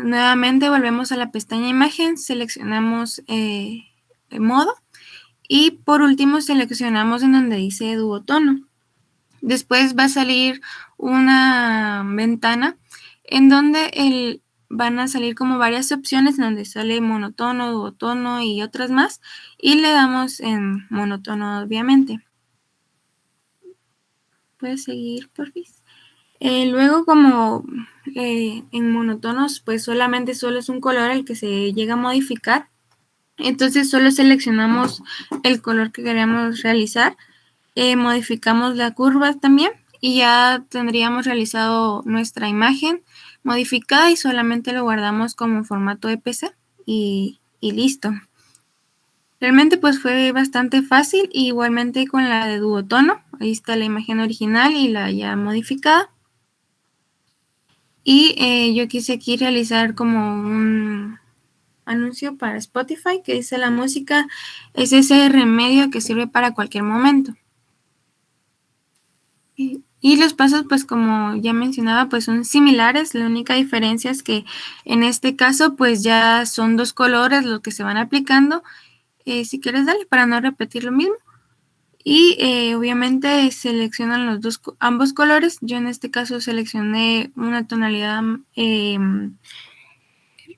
nuevamente volvemos a la pestaña imagen, seleccionamos modo y por último seleccionamos en donde dice duotono. Después va a salir una ventana en donde van a salir como varias opciones en donde sale monotono, duotono y otras más, y le damos en monotono obviamente. Puedes seguir, por favor. Luego, como en monotonos, pues solo es un color el que se llega a modificar. Entonces solo seleccionamos el color que queremos realizar, modificamos la curva también y ya tendríamos realizado nuestra imagen modificada y solamente lo guardamos como formato EPC y listo. Realmente pues fue bastante fácil, igualmente con la de duotono, ahí está la imagen original y la ya modificada. Y yo quise aquí realizar como un anuncio para Spotify que dice: la música es ese remedio que sirve para cualquier momento. Y los pasos, pues como ya mencionaba, pues son similares. La única diferencia es que en este caso pues ya son 2 colores los que se van aplicando. Si quieres, dale para no repetir lo mismo. Y obviamente seleccionan ambos colores. Yo en este caso seleccioné una tonalidad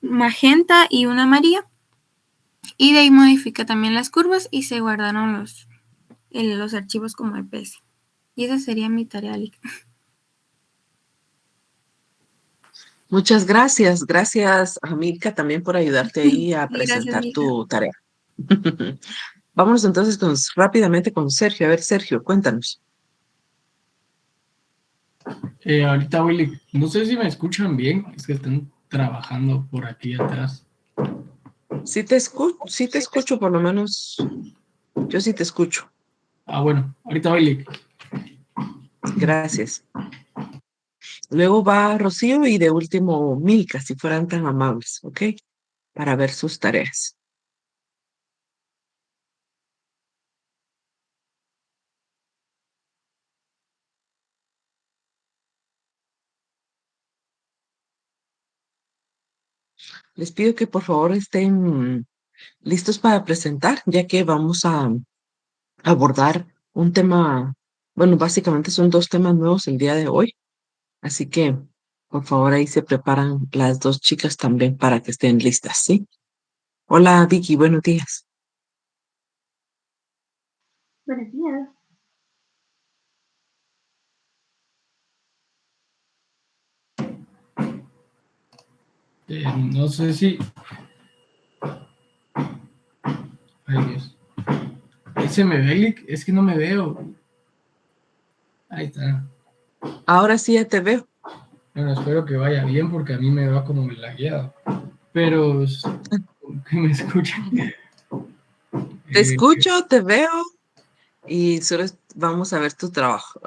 magenta y una amarilla. Y de ahí modifica también las curvas y se guardaron los archivos como EPS. Y esa sería mi tarea, Lick. Muchas gracias. Gracias, Milka, también por ayudarte ahí a Sí, gracias, presentar Milka. tu tarea. Vámonos entonces rápidamente con Sergio. A ver, Sergio, cuéntanos. Ahorita, Willy, no sé si me escuchan bien, es que están trabajando por aquí atrás. Sí te escucho, por lo menos yo sí te escucho. Bueno, ahorita, Willy. Gracias. Luego va Rocío y de último Milka, si fueran tan amables, ¿ok? Para ver sus tareas. Les pido que por favor estén listos para presentar, ya que vamos a abordar un tema, bueno, básicamente son 2 temas nuevos el día de hoy, así que por favor ahí se preparan las 2 chicas también para que estén listas, ¿sí? Hola Vicky, buenos días. Buenos días. No sé si... Ay, Dios. Ahí se me ve, Lick, es que no me veo. Ahí está. Ahora sí ya te veo. Bueno, espero que vaya bien porque a mí me va como me la guiado. Pero que me escuchen. Te escucho, te veo y solo vamos a ver tu trabajo.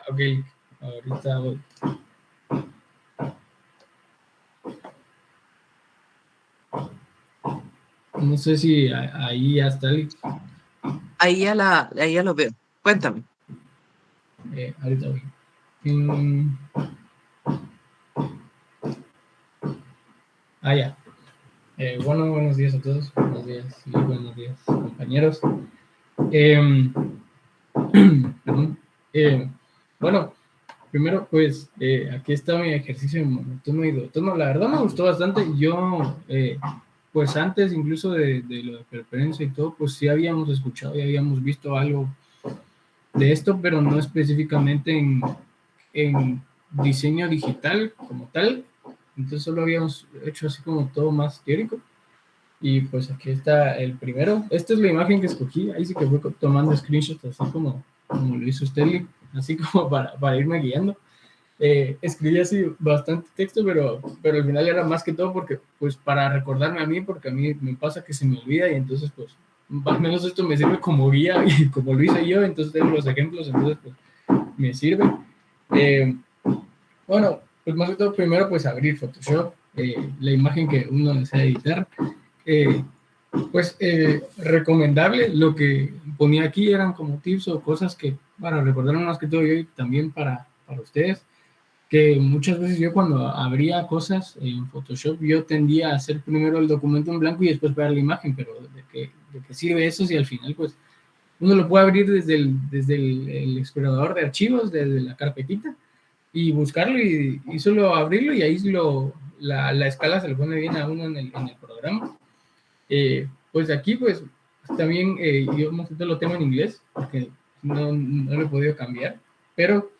Ok, ahorita voy. No sé si ahí ya está, Lick. Ahí ya lo veo. Cuéntame. Ahorita voy. Ya. Bueno, buenos días a todos. Buenos días, compañeros. Perdón. Bueno, primero, pues, aquí está mi ejercicio de monotono y duotono. La verdad me gustó bastante. Yo, pues antes incluso de lo de preferencia y todo, pues sí habíamos escuchado y habíamos visto algo de esto, pero no específicamente en diseño digital como tal. Entonces solo habíamos hecho así como todo más teórico. Y pues aquí está el primero. Esta es la imagen que escogí. Ahí sí que fue tomando screenshots así como lo hizo Sterling, así como para irme guiando. Escribí así bastante texto, pero al final era más que todo porque, pues, para recordarme a mí, porque a mí me pasa que se me olvida y entonces, pues, al menos esto me sirve como guía y como lo hice yo, entonces tengo los ejemplos, entonces, pues, me sirve. Bueno, pues más que todo, primero, pues, abrir Photoshop, la imagen que uno desea editar. Pues recomendable, lo que ponía aquí eran como tips o cosas que para recordar más que todo yo y también para ustedes. que muchas veces yo cuando abría cosas en Photoshop, yo tendía a hacer primero el documento en blanco y después pegar la imagen, pero de qué sirve eso si al final pues uno lo puede abrir desde el explorador de archivos, desde la carpetita, y buscarlo y solo abrirlo y ahí la escala se le pone bien a uno en el programa. Pues aquí pues también yo más que todo lo tengo en inglés porque no lo he podido cambiar, pero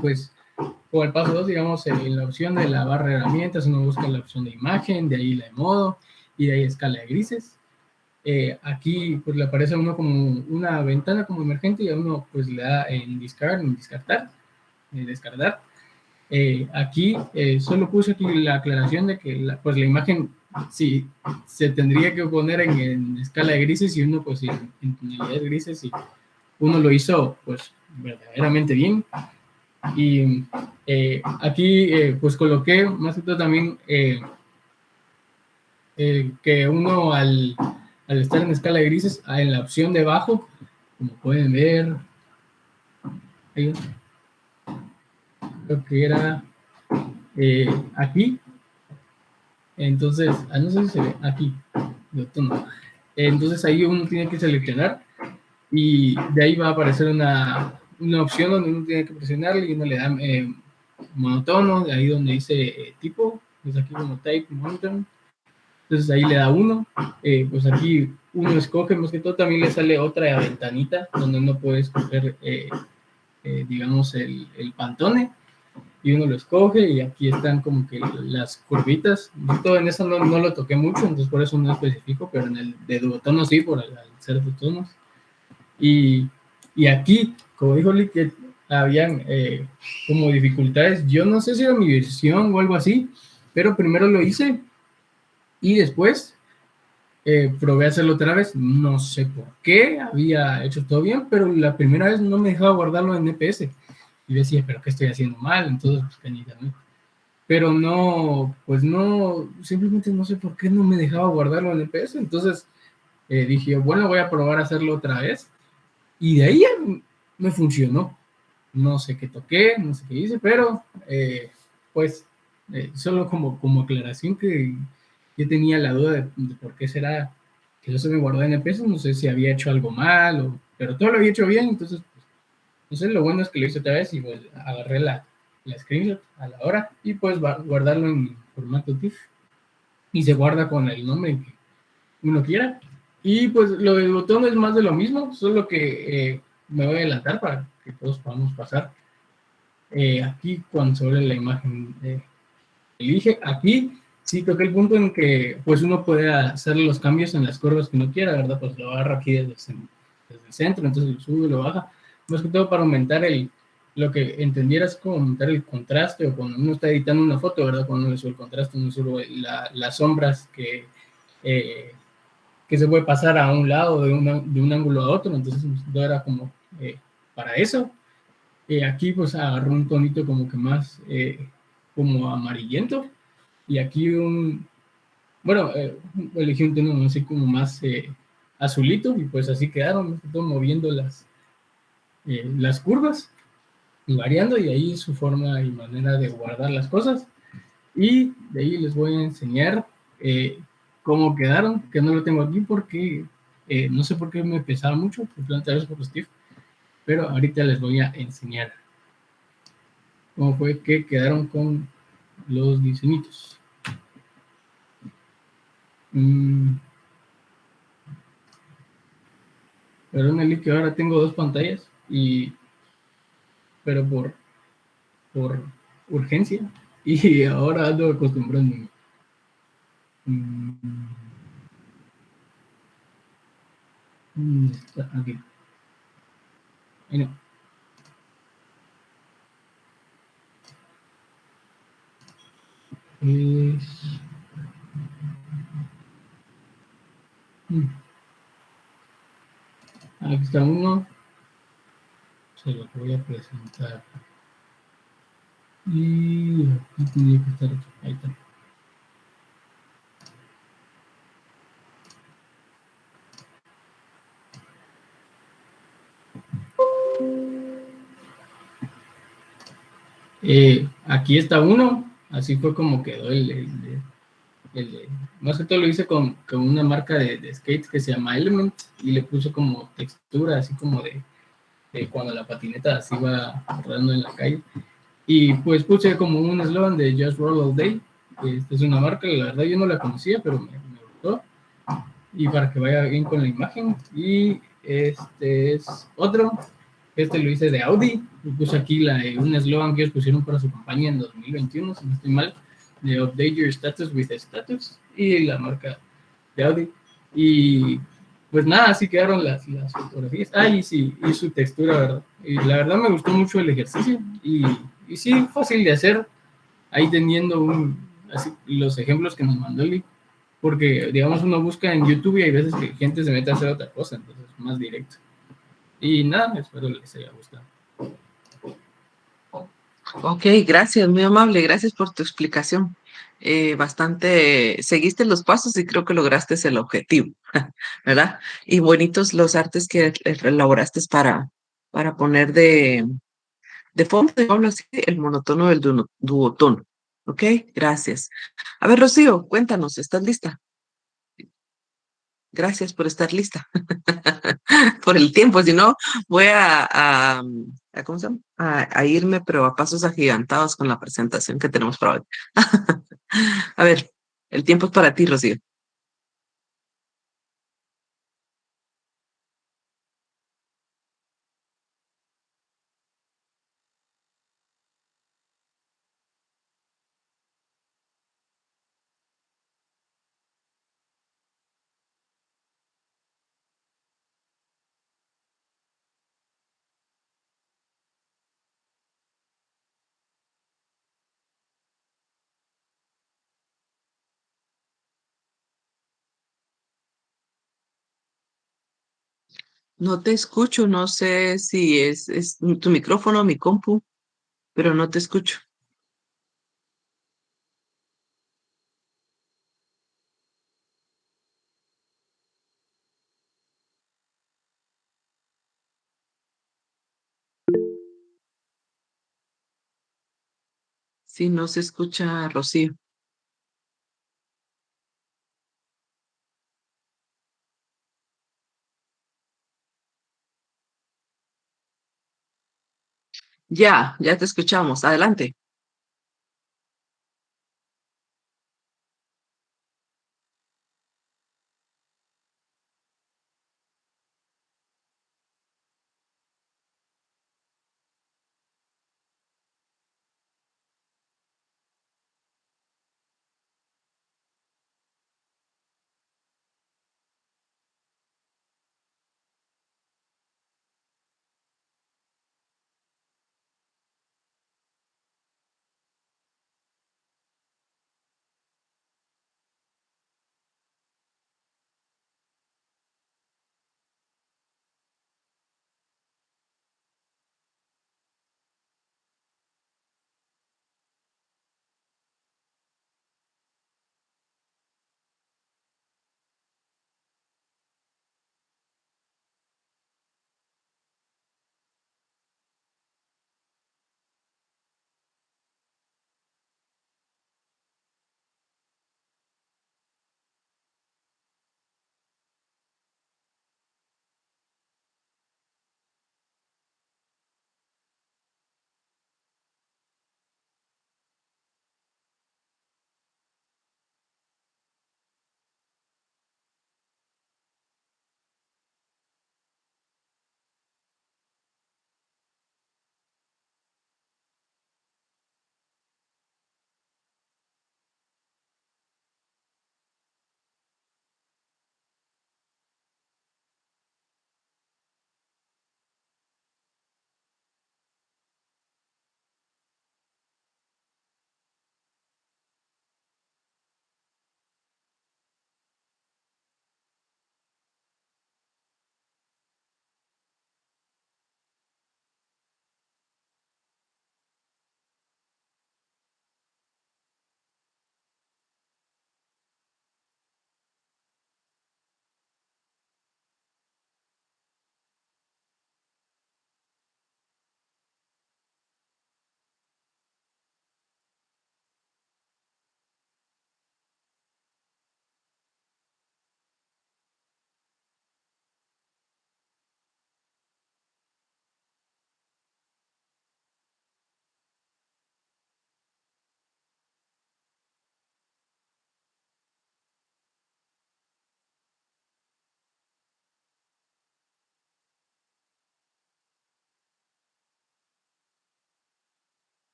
pues con el paso 2 digamos, en la opción de la barra de herramientas, uno busca la opción de imagen, de ahí la de modo, y de ahí escala de grises. Aquí pues le aparece a uno como una ventana como emergente y a uno pues le da en discard, en descartar, descartar. Aquí solo puse aquí la aclaración de que pues la imagen sí se tendría que poner en escala de grises y uno pues en tonalidades grises y uno lo hizo pues verdaderamente bien. Y aquí pues coloqué más que todo también que uno al estar en escala de grises, en la opción de abajo, como pueden ver, ahí, creo que era aquí, entonces, no sé si se ve aquí, entonces ahí uno tiene que seleccionar y de ahí va a aparecer una opción donde uno tiene que presionarle y uno le da monotono, de ahí donde dice tipo, pues aquí como type monotone. Entonces ahí le da uno, pues aquí uno escoge, más que todo también le sale otra ventanita donde uno puede escoger, digamos, el Pantone y uno lo escoge y aquí están como que las curvitas. Yo en eso no lo toqué mucho, entonces por eso no especifico, pero en el de duotono sí, por al ser duotonos. Y aquí, como dijo Lee, que habían como dificultades, yo no sé si era mi versión o algo así, pero primero lo hice y después probé a hacerlo otra vez, no sé por qué, había hecho todo bien, pero la primera vez no me dejaba guardarlo en EPS. Y decía, pero ¿qué estoy haciendo mal? Entonces, pues, cañita, ¿no? Pero no, pues no, simplemente no sé por qué no me dejaba guardarlo en EPS. Entonces dije, bueno, voy a probar a hacerlo otra vez. Y de ahí ya me funcionó. No sé qué toqué, no sé qué hice, pero pues solo como aclaración que yo tenía la duda de por qué será que no se me guardó en pesos, no sé si había hecho algo mal, pero todo lo había hecho bien, entonces, pues, no sé, lo bueno es que lo hice otra vez y pues agarré la screenshot a la hora y pues guardarlo en formato TIFF y se guarda con el nombre que uno quiera. Y pues lo del botón es más de lo mismo, solo que me voy a adelantar para que todos podamos pasar. Aquí cuando sobre la imagen elige, aquí sí toqué el punto en que pues uno puede hacer los cambios en las curvas que uno quiera, ¿verdad? Pues lo agarra aquí desde el centro, entonces lo sube, lo baja, más que todo para aumentar lo que entendieras como aumentar el contraste o cuando uno está editando una foto, ¿verdad? Cuando uno sube el contraste, uno sube las sombras eh, que se puede pasar a un lado de un ángulo a otro, entonces no era como para eso. Aquí pues agarró un tonito como que más como amarillento y aquí bueno, elegí un tono así como más azulito y pues así quedaron, todo moviendo las curvas y variando y ahí su forma y manera de guardar las cosas. Y de ahí les voy a enseñar cómo quedaron, que no lo tengo aquí porque no sé por qué me pesaba mucho, tal vez por Steve, pero ahorita les voy a enseñar cómo fue que quedaron con los diseñitos. Perdón, que ahora tengo dos pantallas, pero por urgencia y ahora ando acostumbrándome. Aquí. Ahí no. Aquí está uno. Se lo voy a presentar. Y aquí tiene que estar otro. Ahí está. Aquí está uno, así fue como quedó más que todo lo hice con una marca de skates que se llama Element y le puso como textura, así como de cuando la patineta así va rodando en la calle. Y pues puse como un eslogan de Just Roll All Day. Esta es una marca, la verdad yo no la conocía, pero me gustó. Y para que vaya bien con la imagen. Y este es otro. Este lo hice de Audi. Y puse aquí un eslogan que ellos pusieron para su campaña en 2021, si no estoy mal, de Update Your Status with Status. Y la marca de Audi. Y pues nada, así quedaron las fotografías. Ah, y sí, y su textura, ¿verdad? Y la verdad me gustó mucho el ejercicio. Y sí, fácil de hacer. Ahí teniendo así, los ejemplos que nos mandó Eli. Porque, digamos, uno busca en YouTube y hay veces que gente se mete a hacer otra cosa, entonces más directo. Y nada, espero les haya gustado. Ok, gracias, muy amable, gracias por tu explicación. Bastante, seguiste los pasos y creo que lograste el objetivo, ¿verdad? Y bonitos los artes que elaboraste para poner de fondo, digámoslo así, el monotono del duotono. Ok, gracias. A ver, Rocío, cuéntanos, ¿estás lista? Gracias por estar lista. Por el tiempo, si no, voy ¿cómo se llama? A irme, pero a pasos agigantados con la presentación que tenemos para hoy. A ver, el tiempo es para ti, Rocío. No te escucho, no sé si es tu micrófono o mi compu, pero no te escucho. Sí, no se escucha, Rocío. Ya te escuchamos. Adelante.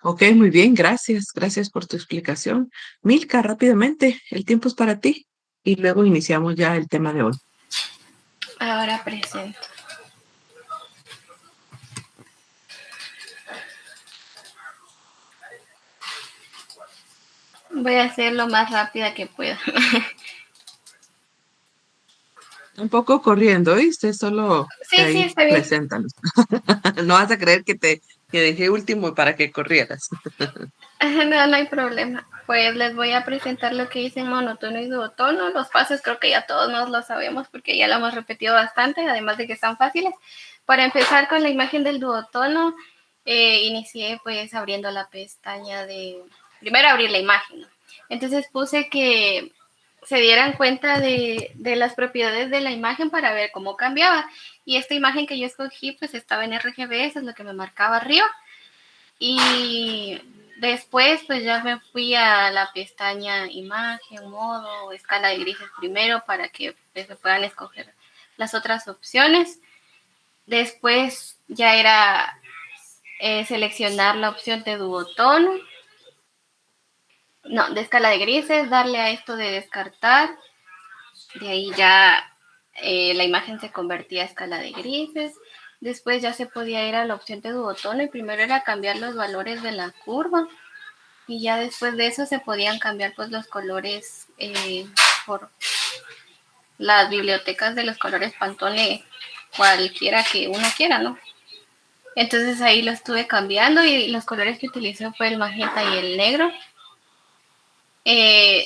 Ok, muy bien, gracias. Gracias por tu explicación. Milka, rápidamente, el tiempo es para ti. Y luego iniciamos ya el tema de hoy. Ahora presento. Voy a hacer lo más rápida que pueda. Un poco corriendo, ¿oíste? Solo Sí, sí, ahí, está bien. preséntanos. No vas a creer que dejé último para que corrieras. No, no hay problema. Pues les voy a presentar lo que hice en monotono y duotono. Los pasos creo que ya todos nos lo sabemos porque ya lo hemos repetido bastante, además de que están fáciles. Para empezar con la imagen del duotono, inicié pues abriendo la pestaña de... Primero abrir la imagen, ¿no? Entonces puse que se dieran cuenta de las propiedades de la imagen para ver cómo cambiaba. Y esta imagen que yo escogí pues estaba en RGB, eso es lo que me marcaba arriba. Y después pues ya me fui a la pestaña imagen, modo, escala de grises primero para que pues, se puedan escoger las otras opciones. Después ya era seleccionar la opción de duotono, no, de escala de grises, darle a esto de descartar. De ahí ya la imagen se convertía a escala de grises. Después ya se podía ir a la opción de duotono y primero era cambiar los valores de la curva. Y ya después de eso se podían cambiar pues los colores por las bibliotecas de los colores Pantone, cualquiera que uno quiera, ¿no? Entonces ahí lo estuve cambiando y los colores que utilicé fue el magenta y el negro.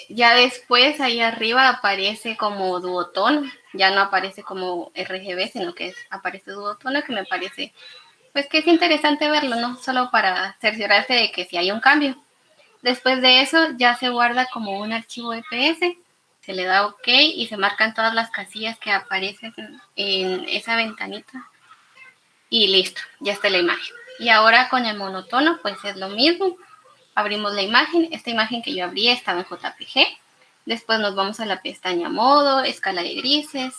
Ya después ahí arriba aparece como duotono, ya no aparece como RGB, sino que aparece duotono, que me parece pues que es interesante verlo, ¿no? Solo para cerciorarse de que si hay un cambio. Después de eso ya se guarda como un archivo EPS, se le da OK y se marcan todas las casillas que aparecen en esa ventanita y listo, ya está la imagen. Y ahora con el monotono pues es lo mismo, abrimos la imagen, esta imagen que yo abrí estaba en JPG, después nos vamos a la pestaña modo, escala de grises,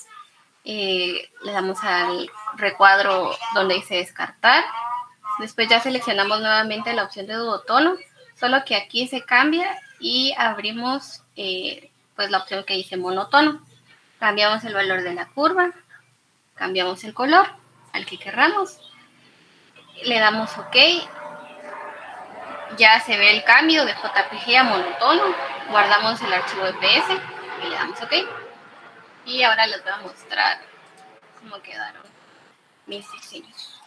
le damos al recuadro donde dice descartar, después ya seleccionamos nuevamente la opción de duotono, solo que aquí se cambia y abrimos pues la opción que dice monotono. Cambiamos el valor de la curva, cambiamos el color al que querramos, le damos OK, ya se ve el cambio de JPG a monotono, guardamos el archivo EPS y le damos OK. Y ahora les voy a mostrar cómo quedaron mis diseños.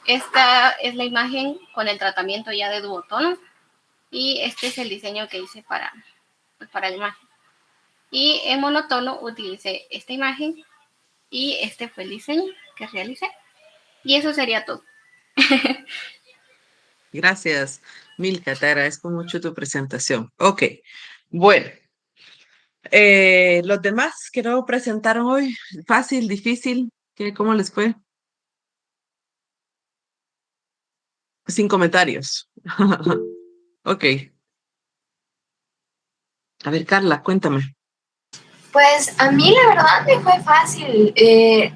Esta es la imagen con el tratamiento ya de duotono. Y este es el diseño que hice para la imagen. Y en monotono utilicé esta imagen y este fue el diseño que realicé. Y eso sería todo. Gracias, Milka, te agradezco mucho tu presentación. Ok, bueno, los demás que no presentaron hoy, fácil, difícil, ¿cómo les fue? Sin comentarios. Ok, a ver, Carla, cuéntame. Pues a mí la verdad me fue fácil.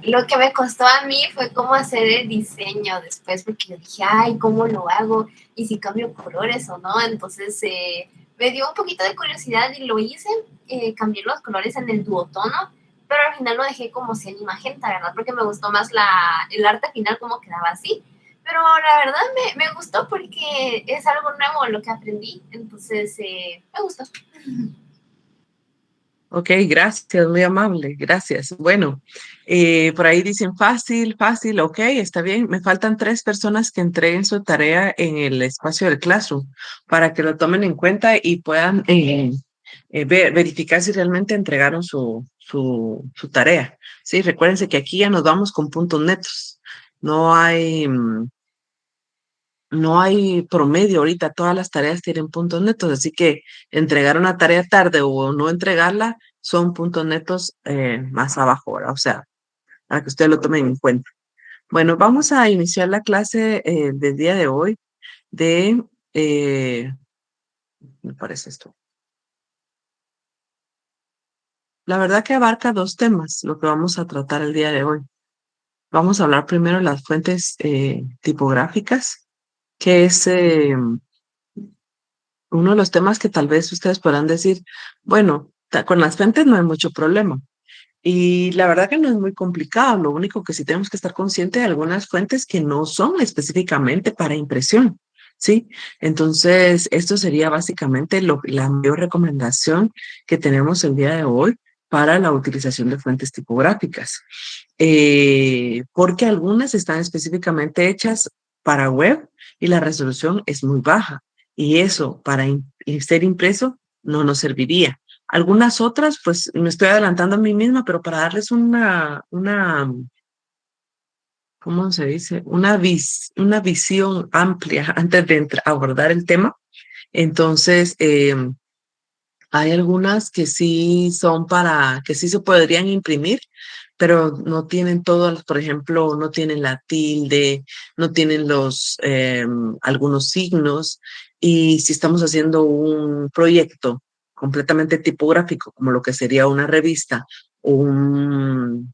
Lo que me costó a mí fue cómo hacer el diseño después, porque yo dije, ay, ¿cómo lo hago? Y si cambio colores o no. Entonces me dio un poquito de curiosidad y lo hice. Cambié los colores en el duotono, pero al final lo dejé como cian y magenta, ¿verdad? Porque me gustó más el arte final como quedaba así. Pero la verdad me gustó porque es algo nuevo lo que aprendí. Entonces me gustó. Ok, gracias, muy amable, gracias. Bueno, por ahí dicen fácil, fácil, ok, está bien. Me faltan 3 personas que entreguen su tarea en el espacio del Classroom para que lo tomen en cuenta y puedan verificar si realmente entregaron su tarea. Sí, recuérdense que aquí ya nos vamos con puntos netos. No hay, no hay promedio ahorita, todas las tareas tienen puntos netos, así que entregar una tarea tarde o no entregarla son puntos netos más abajo, ¿verdad? O sea, para que ustedes lo tomen en cuenta. Bueno, vamos a iniciar la clase del día de hoy de, me parece esto. La verdad que abarca 2 temas, lo que vamos a tratar el día de hoy. Vamos a hablar primero de las fuentes tipográficas que es uno de los temas que tal vez ustedes podrán decir, bueno, con las fuentes no hay mucho problema. Y la verdad que no es muy complicado, lo único que sí tenemos que estar conscientes de algunas fuentes que no son específicamente para impresión, ¿sí? Entonces, esto sería básicamente la mayor recomendación que tenemos el día de hoy para la utilización de fuentes tipográficas, porque algunas están específicamente hechas para web y la resolución es muy baja y eso para ser impreso no nos serviría. Algunas otras, pues me estoy adelantando a mí misma, pero para darles ¿cómo se dice? Una visión amplia antes de abordar el tema. Entonces, hay algunas que sí son que sí se podrían imprimir, pero no tienen todo, por ejemplo, no tienen la tilde, no tienen algunos signos. Y si estamos haciendo un proyecto completamente tipográfico, como lo que sería una revista o un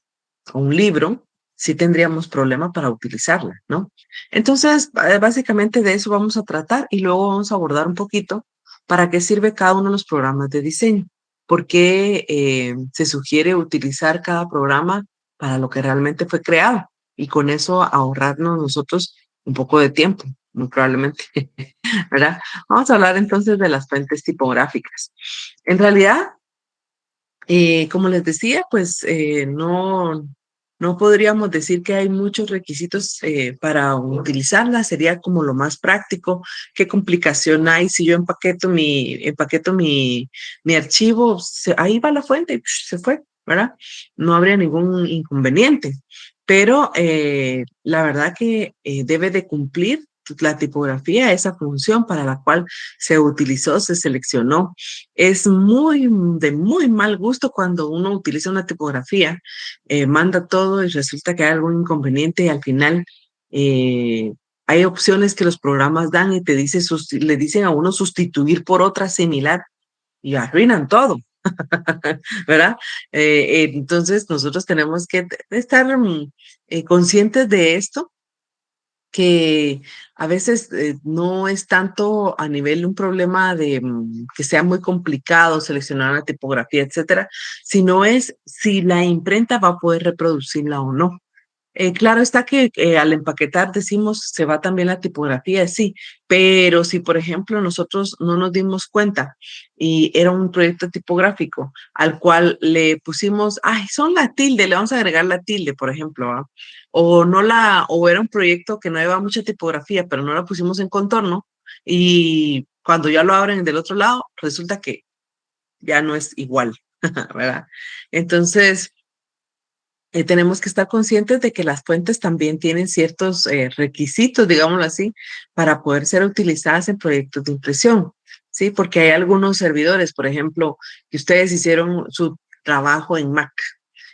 libro, sí tendríamos problema para utilizarla, ¿no? Entonces, básicamente de eso vamos a tratar y luego vamos a abordar un poquito para qué sirve cada uno de los programas de diseño, por qué se sugiere utilizar cada programa para lo que realmente fue creado y con eso ahorrarnos nosotros un poco de tiempo, muy probablemente, ¿verdad? Vamos a hablar entonces de las fuentes tipográficas. En realidad, como les decía, pues no podríamos decir que hay muchos requisitos para utilizarla, sería como lo más práctico. ¿Qué complicación hay si yo empaqueto mi archivo? Ahí va la fuente y se fue, ¿verdad? No habría ningún inconveniente, pero la verdad que debe de cumplir la tipografía esa función para la cual se utilizó, se seleccionó. Es de muy mal gusto cuando uno utiliza una tipografía, manda todo y resulta que hay algún inconveniente y al final hay opciones que los programas dan y le dicen a uno sustituir por otra similar y arruinan todo, ¿verdad? Entonces nosotros tenemos que estar conscientes de esto, que a veces no es tanto a nivel un problema de que sea muy complicado seleccionar una tipografía, etcétera, sino es si la imprenta va a poder reproducirla o no. Claro está que al empaquetar decimos se va también la tipografía, sí, pero si por ejemplo nosotros no nos dimos cuenta y era un proyecto tipográfico al cual le pusimos, ay, son la tilde, le vamos a agregar la tilde, por ejemplo, ¿va? O era un proyecto que no lleva mucha tipografía, pero no la pusimos en contorno y cuando ya lo abren del otro lado, resulta que ya no es igual, ¿verdad? Entonces, tenemos que estar conscientes de que las fuentes también tienen ciertos requisitos, digámoslo así, para poder ser utilizadas en proyectos de impresión, ¿sí? Porque hay algunos servidores, por ejemplo, que ustedes hicieron su trabajo en Mac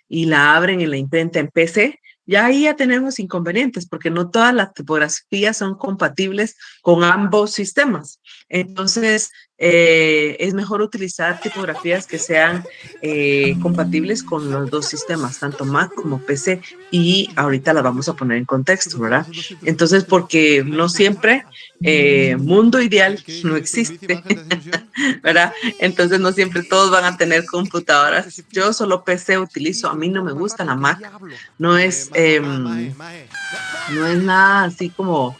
y la abren en la imprenta en PC, ya ahí ya tenemos inconvenientes porque no todas las tipografías son compatibles con ambos sistemas. Entonces, es mejor utilizar tipografías que sean compatibles con los dos sistemas, tanto Mac como PC, y ahorita las vamos a poner en contexto, ¿verdad? Entonces, porque no siempre mundo ideal no existe, ¿verdad? Entonces, no siempre todos van a tener computadoras. Yo solo PC utilizo, a mí no me gusta la Mac, no es, no es nada así como...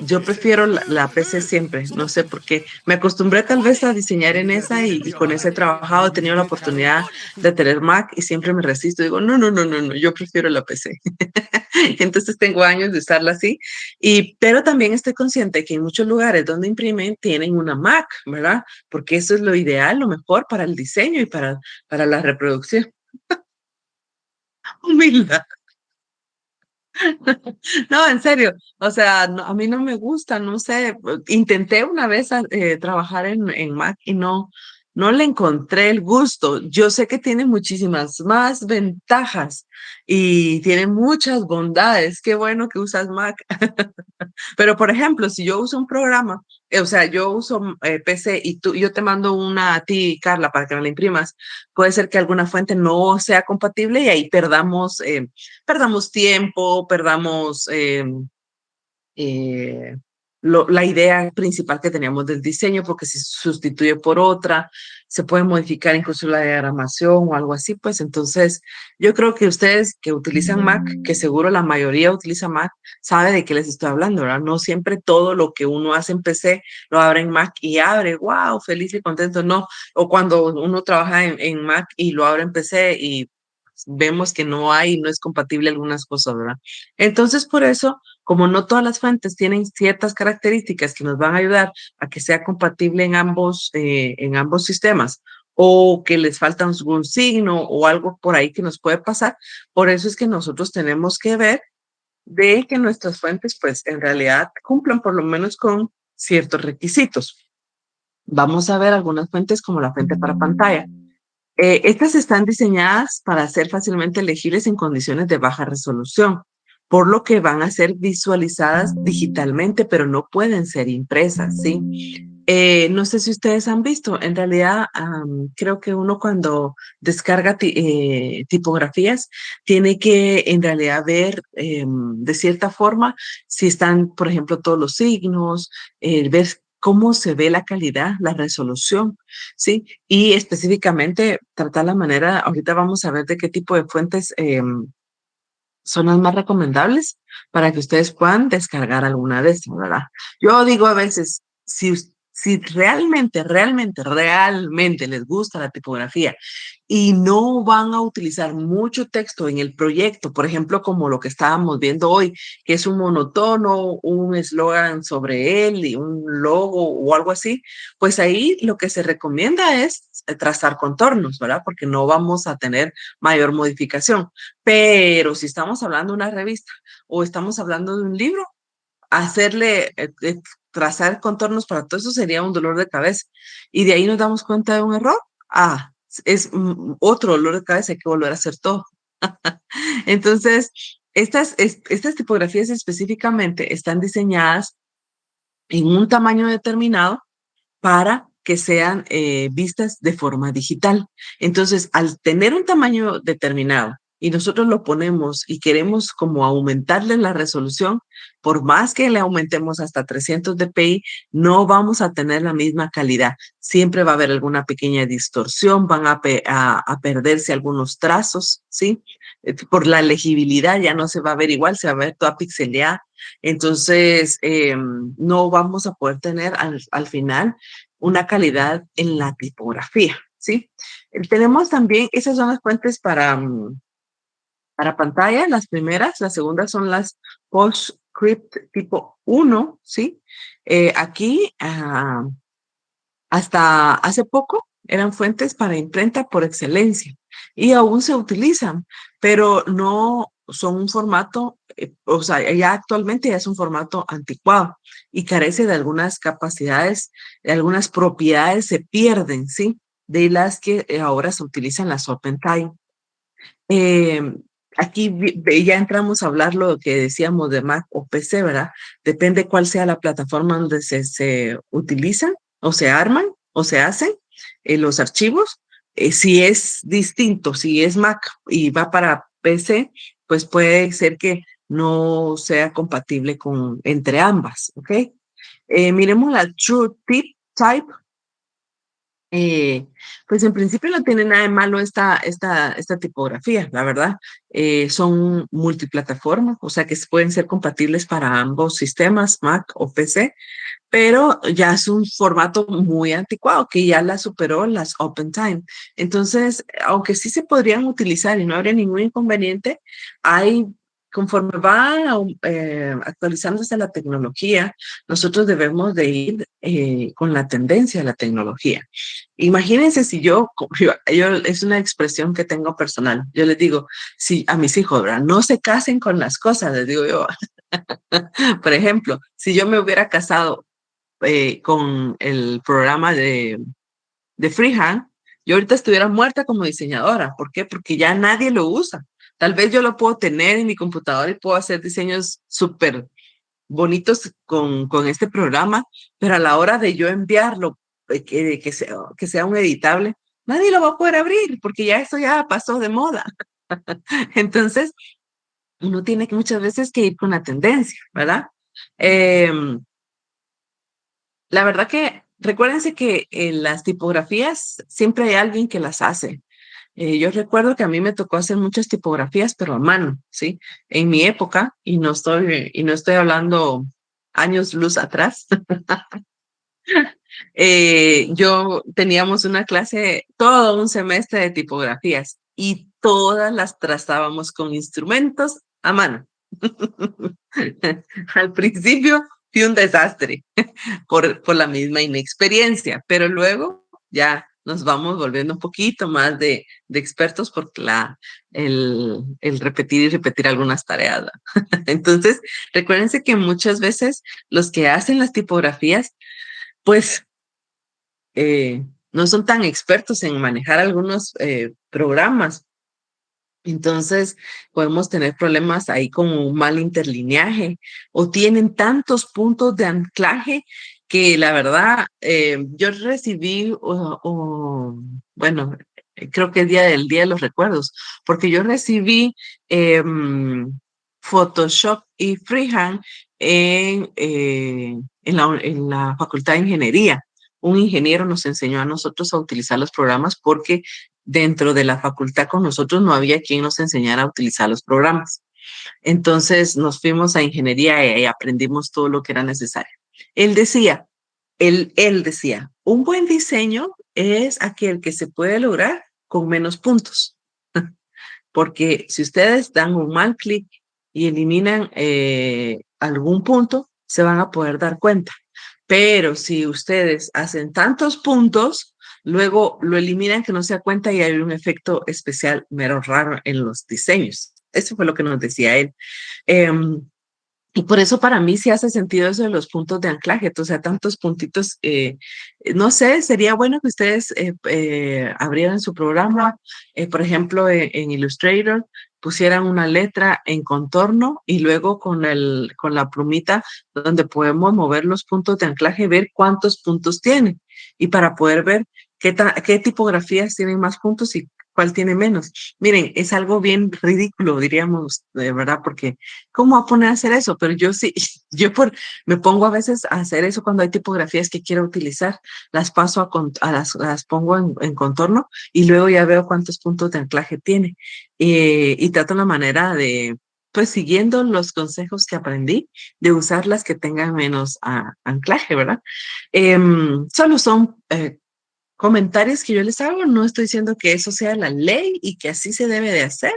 yo prefiero la PC siempre, no sé por qué. Me acostumbré tal vez a diseñar en esa y con esa he trabajado, he tenido la oportunidad de tener Mac y siempre me resisto. Digo, no, no, no, no, no, yo prefiero la PC. Entonces tengo años de usarla así. Pero también estoy consciente que en muchos lugares donde imprimen tienen una Mac, ¿verdad? Porque eso es lo ideal, lo mejor para el diseño y para la reproducción. Humildad. No, en serio, o sea, a mí no me gusta, no sé, intenté una vez trabajar en Mac y no le encontré el gusto. Yo sé que tiene muchísimas más ventajas y tiene muchas bondades. Qué bueno que usas Mac. Pero, por ejemplo, si yo uso un programa, o sea, yo uso PC y yo te mando una a ti, Carla, para que me la imprimas, puede ser que alguna fuente no sea compatible y ahí perdamos tiempo, perdamos eh, la idea principal que teníamos del diseño, porque si se sustituye por otra, se puede modificar incluso la diagramación o algo así, pues entonces yo creo que ustedes que utilizan Mac, que seguro la mayoría utiliza Mac, sabe de qué les estoy hablando, ¿verdad? No siempre todo lo que uno hace en PC lo abre en Mac y abre, wow, feliz y contento, no. O cuando uno trabaja en Mac y lo abre en PC y vemos que no es compatible algunas cosas, ¿verdad? Entonces, por eso, como no todas las fuentes tienen ciertas características que nos van a ayudar a que sea compatible en ambos sistemas, o que les falta algún signo o algo por ahí que nos puede pasar, por eso es que nosotros tenemos que ver de que nuestras fuentes, pues, en realidad cumplan por lo menos con ciertos requisitos. Vamos a ver algunas fuentes como la fuente para pantalla. Estas están diseñadas para ser fácilmente legibles en condiciones de baja resolución, por lo que van a ser visualizadas digitalmente, pero no pueden ser impresas, ¿sí? No sé si ustedes han visto, en realidad creo que uno cuando descarga tipografías tiene que en realidad ver de cierta forma si están, por ejemplo, todos los signos, ver cómo se ve la calidad, la resolución, ¿sí? Y específicamente tratar la manera, ahorita vamos a ver de qué tipo de fuentes son las más recomendables para que ustedes puedan descargar alguna de estas, ¿verdad? Yo digo a veces, si realmente les gusta la tipografía y no van a utilizar mucho texto en el proyecto, por ejemplo, como lo que estábamos viendo hoy, que es un monotono, un eslogan sobre él y un logo o algo así, pues ahí lo que se recomienda es trazar contornos, ¿verdad? Porque no vamos a tener mayor modificación. Pero si estamos hablando de una revista o estamos hablando de un libro, hacerle, trazar contornos para todo eso sería un dolor de cabeza. Y de ahí nos damos cuenta de un error. Es otro dolor de cabeza, hay que volver a hacer todo. Entonces, estas tipografías específicamente están diseñadas en un tamaño determinado para que sean vistas de forma digital. Entonces, al tener un tamaño determinado y nosotros lo ponemos y queremos como aumentarle la resolución, por más que le aumentemos hasta 300 dpi, no vamos a tener la misma calidad. Siempre va a haber alguna pequeña distorsión, van a perderse algunos trazos, ¿sí? Por la legibilidad ya no se va a ver igual, se va a ver toda pixeleada. Entonces, no vamos a poder tener al final una calidad en la tipografía, ¿sí? Tenemos también, esas son las fuentes para pantalla, las primeras, las segundas son las PostScript tipo 1, ¿sí? Aquí, hasta hace poco, eran fuentes para imprenta por excelencia y aún se utilizan, pero no son un formato, o sea, ya actualmente ya es un formato anticuado y carece de algunas capacidades, de algunas propiedades se pierden, ¿sí? De las que ahora se utilizan las OpenType. Eh, Aquí ya entramos a hablar lo que decíamos de Mac o PC, ¿verdad? Depende cuál sea la plataforma donde se utilizan o se arman o se hacen los archivos. Si es distinto, si es Mac y va para PC, pues puede ser que no sea compatible entre ambas, ¿ok? Miremos la TrueType. Pues en principio no tiene nada de malo esta tipografía, la verdad. Son multiplataformas, o sea que pueden ser compatibles para ambos sistemas, Mac o PC, pero ya es un formato muy anticuado que ya la superó las OpenType. Entonces, aunque sí se podrían utilizar y no habría ningún inconveniente, conforme va actualizándose la tecnología, nosotros debemos de ir con la tendencia de la tecnología. Imagínense si es una expresión que tengo personal. Yo les digo, si a mis hijos, ¿verdad? No se casen con las cosas, les digo yo. Por ejemplo, si yo me hubiera casado con el programa de Freehand, yo ahorita estuviera muerta como diseñadora. ¿Por qué? Porque ya nadie lo usa. Tal vez yo lo puedo tener en mi computadora y puedo hacer diseños súper bonitos con este programa, pero a la hora de yo enviarlo, que sea un editable, nadie lo va a poder abrir porque ya eso ya pasó de moda. Entonces, uno tiene que muchas veces que ir con la tendencia, ¿verdad? La verdad que recuérdense que las tipografías siempre hay alguien que las hace. Yo recuerdo que a mí me tocó hacer muchas tipografías, pero a mano, ¿sí? En mi época, y no estoy hablando años luz atrás, yo teníamos una clase, todo un semestre de tipografías y todas las trazábamos con instrumentos a mano. Al principio fue un desastre por la misma inexperiencia, pero luego ya nos vamos volviendo un poquito más de expertos por el repetir y repetir algunas tareas, ¿verdad? Entonces, recuérdense que muchas veces los que hacen las tipografías, pues no son tan expertos en manejar algunos programas. Entonces, podemos tener problemas ahí como un mal interlineaje o tienen tantos puntos de anclaje que la verdad, yo recibí, bueno, creo que es Día de los Recuerdos, porque yo recibí Photoshop y Freehand en la Facultad de Ingeniería. Un ingeniero nos enseñó a nosotros a utilizar los programas porque dentro de la facultad con nosotros no había quien nos enseñara a utilizar los programas. Entonces nos fuimos a ingeniería y aprendimos todo lo que era necesario. Él decía, él decía, un buen diseño es aquel que se puede lograr con menos puntos. Porque si ustedes dan un mal clic y eliminan algún punto, se van a poder dar cuenta. Pero si ustedes hacen tantos puntos, luego lo eliminan que no se da cuenta y hay un efecto especial mero raro en los diseños. Eso fue lo que nos decía él. Y por eso para mí sí hace sentido eso de los puntos de anclaje, o sea, tantos puntitos. No sé, sería bueno que ustedes abrieran su programa, por ejemplo, en Illustrator, pusieran una letra en contorno y luego con la plumita donde podemos mover los puntos de anclaje, ver cuántos puntos tiene y para poder ver qué tipografías tienen más puntos y cuál tiene menos. Miren, es algo bien ridículo, diríamos, de verdad, porque ¿cómo va a poner a hacer eso? Pero yo sí, me pongo a veces a hacer eso cuando hay tipografías que quiero utilizar, las paso las pongo en contorno y luego ya veo cuántos puntos de anclaje tiene. Y trato la manera de, pues siguiendo los consejos que aprendí, de usar las que tengan menos anclaje, ¿verdad? Solo son comentarios que yo les hago, no estoy diciendo que eso sea la ley y que así se debe de hacer,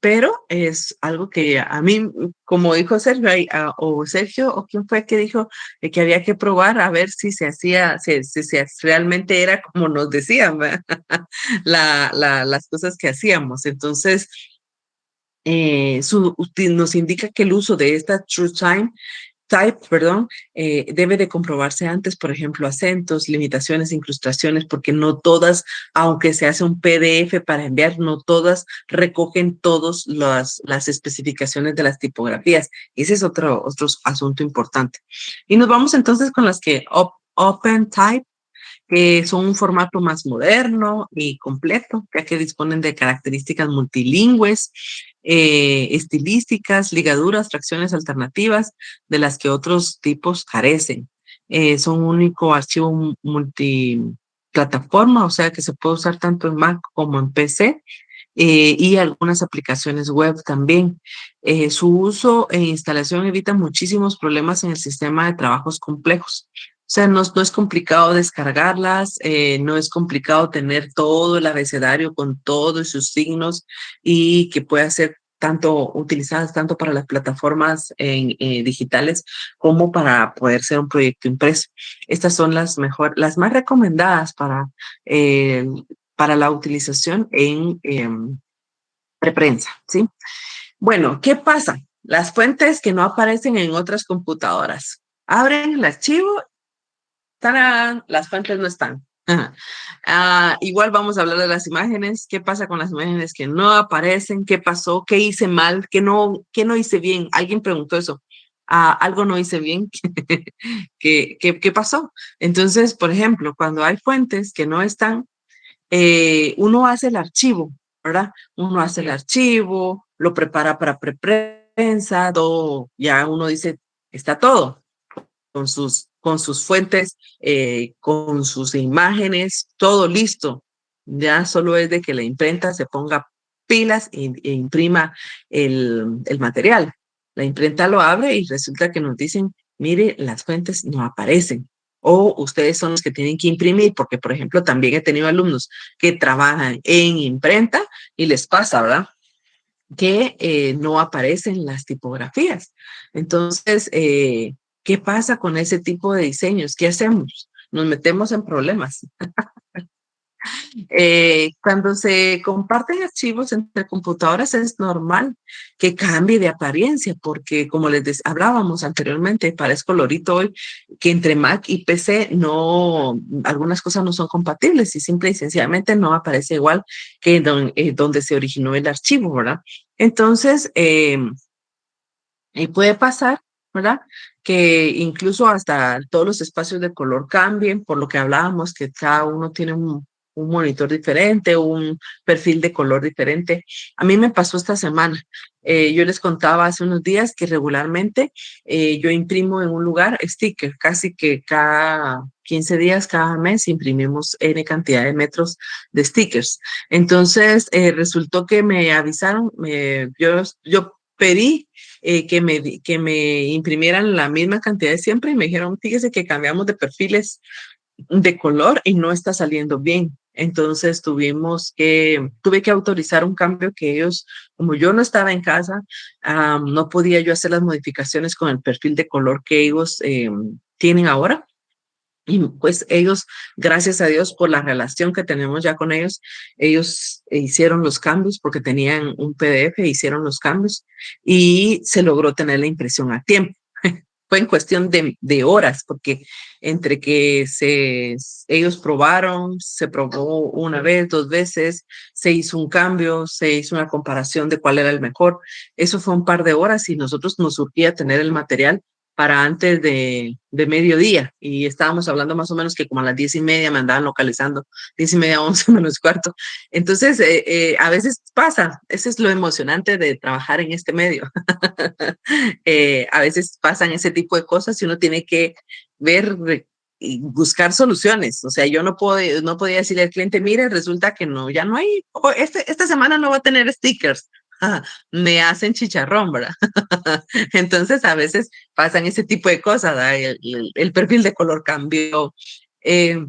pero es algo que a mí, como dijo Sergio, o Sergio, o quién fue que dijo que había que probar a ver si se hacía, si realmente era como nos decían, las cosas que hacíamos. Entonces, nos indica que el uso de esta Type, perdón, debe de comprobarse antes, por ejemplo, acentos, limitaciones, incrustaciones, porque no todas, aunque se hace un PDF para enviar, no todas recogen todas las especificaciones de las tipografías. Ese es otro asunto importante. Y nos vamos entonces con las que OpenType, que son un formato más moderno y completo, ya que disponen de características multilingües, estilísticas, ligaduras, fracciones alternativas, de las que otros tipos carecen. Son un único archivo multiplataforma, o sea que se puede usar tanto en Mac como en PC. Y algunas aplicaciones web también. Su uso e instalación evita muchísimos problemas en el sistema de trabajos complejos. O sea, no es complicado descargarlas, no es complicado tener todo el abecedario con todos sus signos y que pueda ser utilizadas tanto para las plataformas digitales como para poder ser un proyecto impreso. Estas son las más recomendadas para la utilización en preprensa, ¿sí? Bueno, ¿qué pasa? Las fuentes que no aparecen en otras computadoras. Abren el archivo, ¡tarán! Las fuentes no están. Igual vamos a hablar de las imágenes. ¿Qué pasa con las imágenes que no aparecen? ¿Qué pasó? ¿Qué hice mal? ¿Qué no hice bien? Alguien preguntó eso. Algo no hice bien. ¿Qué pasó? Entonces, por ejemplo, cuando hay fuentes que no están, uno hace el archivo, ¿verdad? Uno hace el archivo, lo prepara para preprensa, todo, ya uno dice, está todo, con sus fuentes, con sus imágenes, todo listo. Ya solo es de que la imprenta se ponga pilas e imprima el material. La imprenta lo abre y resulta que nos dicen, mire, las fuentes no aparecen. O ustedes son los que tienen que imprimir, porque, por ejemplo, también he tenido alumnos que trabajan en imprenta y les pasa, ¿verdad? Que no aparecen las tipografías. Entonces, ¿qué pasa con ese tipo de diseños? ¿Qué hacemos? Nos metemos en problemas. Cuando se comparten archivos entre computadoras es normal que cambie de apariencia, porque como hablábamos anteriormente, parece colorito hoy, que entre Mac y PC no, algunas cosas no son compatibles y simple y sencillamente no aparece igual que donde se originó el archivo, ¿verdad? Entonces, y puede pasar, ¿verdad? Que incluso hasta todos los espacios de color cambien, por lo que hablábamos, que cada uno tiene un monitor diferente, un perfil de color diferente. A mí me pasó esta semana. Yo les contaba hace unos días que regularmente yo imprimo en un lugar sticker, casi que cada 15 días, cada mes imprimimos N cantidad de metros de stickers. Entonces, resultó que me avisaron, yo pedí que me imprimieran la misma cantidad de siempre y me dijeron, fíjese que cambiamos de perfiles de color y no está saliendo bien. Entonces tuve que autorizar un cambio que ellos, como yo no estaba en casa, no podía yo hacer las modificaciones con el perfil de color que ellos tienen ahora. Y pues ellos, gracias a Dios por la relación que tenemos ya con ellos hicieron los cambios porque tenían un PDF, hicieron los cambios y se logró tener la impresión a tiempo. Fue en cuestión de horas, porque entre que ellos probaron, se probó una vez, dos veces, se hizo un cambio, se hizo una comparación de cuál era el mejor. Eso fue un par de horas y nosotros nos surgía tener el material para antes de mediodía y estábamos hablando más o menos que como a las 10:30 me andaban localizando, 10:30, 11 menos cuarto. Entonces, a veces pasa, eso es lo emocionante de trabajar en este medio. A veces pasan ese tipo de cosas y uno tiene que ver y buscar soluciones. O sea, yo no podía decirle al cliente, mire, resulta que no, ya no hay, esta semana no va a tener stickers. Me hacen chicharrón, ¿verdad? Entonces, a veces pasan ese tipo de cosas, ¿verdad? El perfil de color cambió. Eh,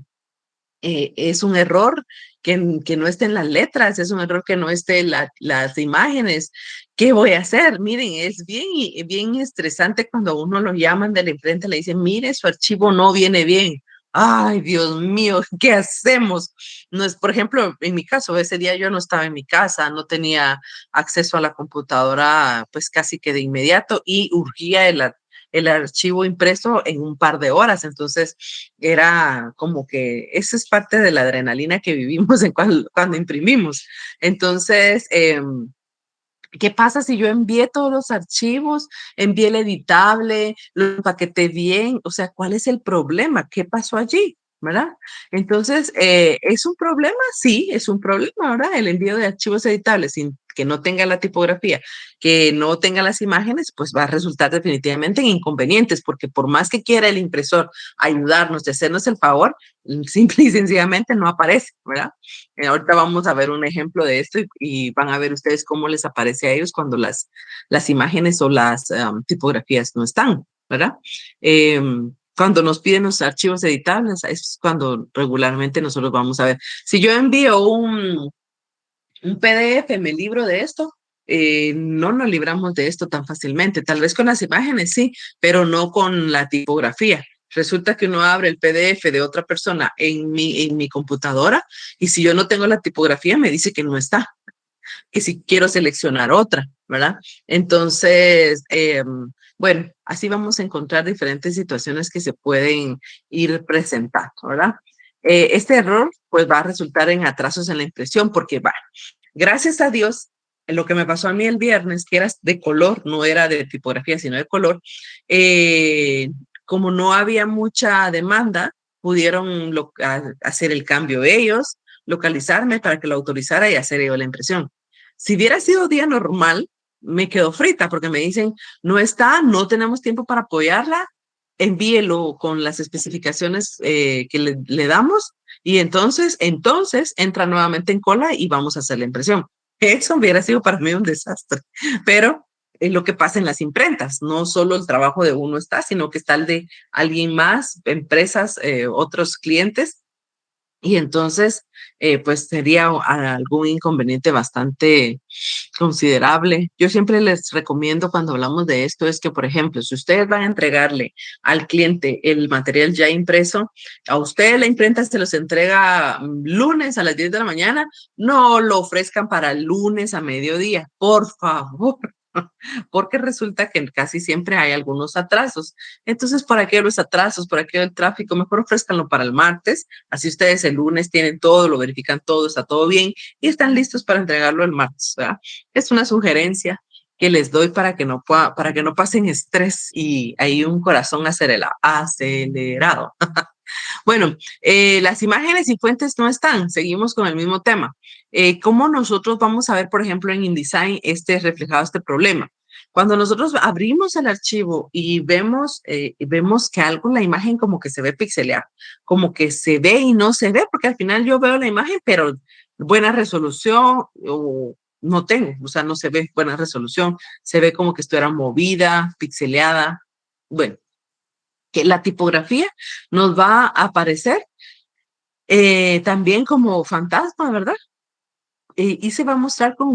es un error que no esté en las letras, es un error que no esté en las imágenes. ¿Qué voy a hacer? Miren, es bien estresante cuando a uno lo llaman de la imprenta, le dicen, mire, su archivo no viene bien. Ay, Dios mío, ¿qué hacemos? No es, por ejemplo, en mi caso, ese día yo no estaba en mi casa, no tenía acceso a la computadora, pues casi que de inmediato y urgía el archivo impreso en un par de horas. Entonces, era como que eso es parte de la adrenalina que vivimos cuando imprimimos. Entonces, ¿qué pasa si yo envié todos los archivos, envié el editable, lo empaqueté bien? O sea, ¿cuál es el problema? ¿Qué pasó allí? ¿Verdad? Entonces, ¿es un problema? Sí, es un problema, ¿verdad? El envío de archivos editables sin que no tenga la tipografía, que no tenga las imágenes, pues va a resultar definitivamente en inconvenientes, porque por más que quiera el impresor ayudarnos, de hacernos el favor, simple y sencillamente no aparece, ¿verdad? Ahorita vamos a ver un ejemplo de esto y van a ver ustedes cómo les aparece a ellos cuando las imágenes o las tipografías no están, ¿verdad? Cuando nos piden los archivos editables, es cuando regularmente nosotros vamos a ver. Si yo envío un PDF, me libro de esto, no nos libramos de esto tan fácilmente. Tal vez con las imágenes sí, pero no con la tipografía. Resulta que uno abre el PDF de otra persona en mi computadora y si yo no tengo la tipografía me dice que no está, que si quiero seleccionar otra, ¿verdad? Entonces, bueno, así vamos a encontrar diferentes situaciones que se pueden ir presentando, ¿verdad? Este error pues va a resultar en atrasos en la impresión porque va, gracias a Dios, lo que me pasó a mí el viernes, que era de color, no era de tipografía, sino de color, como no había mucha demanda, pudieron hacer el cambio ellos, localizarme para que lo autorizara y hacer yo la impresión. Si hubiera sido día normal, me quedo frita porque me dicen, no está, no tenemos tiempo para apoyarla, envíelo con las especificaciones que le damos y entonces entra nuevamente en cola y vamos a hacer la impresión. Eso hubiera sido para mí un desastre, pero es lo que pasa en las imprentas. No solo el trabajo de uno está, sino que está el de alguien más, empresas, otros clientes. Y entonces, pues sería algún inconveniente bastante considerable. Yo siempre les recomiendo cuando hablamos de esto es que, por ejemplo, si ustedes van a entregarle al cliente el material ya impreso, a usted la imprenta se los entrega lunes a las 10 de la mañana, no lo ofrezcan para el lunes a mediodía, por favor. Porque resulta que casi siempre hay algunos atrasos. Entonces, ¿para qué los atrasos? ¿Para qué el tráfico? Mejor ofrézcanlo para el martes. Así ustedes el lunes tienen todo, lo verifican todo, está todo bien y están listos para entregarlo el martes, ¿verdad? Es una sugerencia que les doy para que no pasen estrés y hay un corazón acelerado. Bueno, las imágenes y fuentes no están, seguimos con el mismo tema. ¿Cómo nosotros vamos a ver, por ejemplo, en InDesign reflejado este problema? Cuando nosotros abrimos el archivo y vemos que algo en la imagen como que se ve pixeleado, como que se ve y no se ve, porque al final yo veo la imagen, pero buena resolución o no tengo, o sea, no se ve buena resolución, se ve como que estuviera movida, pixeleada. Bueno, que la tipografía nos va a aparecer también como fantasma, ¿verdad? Y se va a mostrar con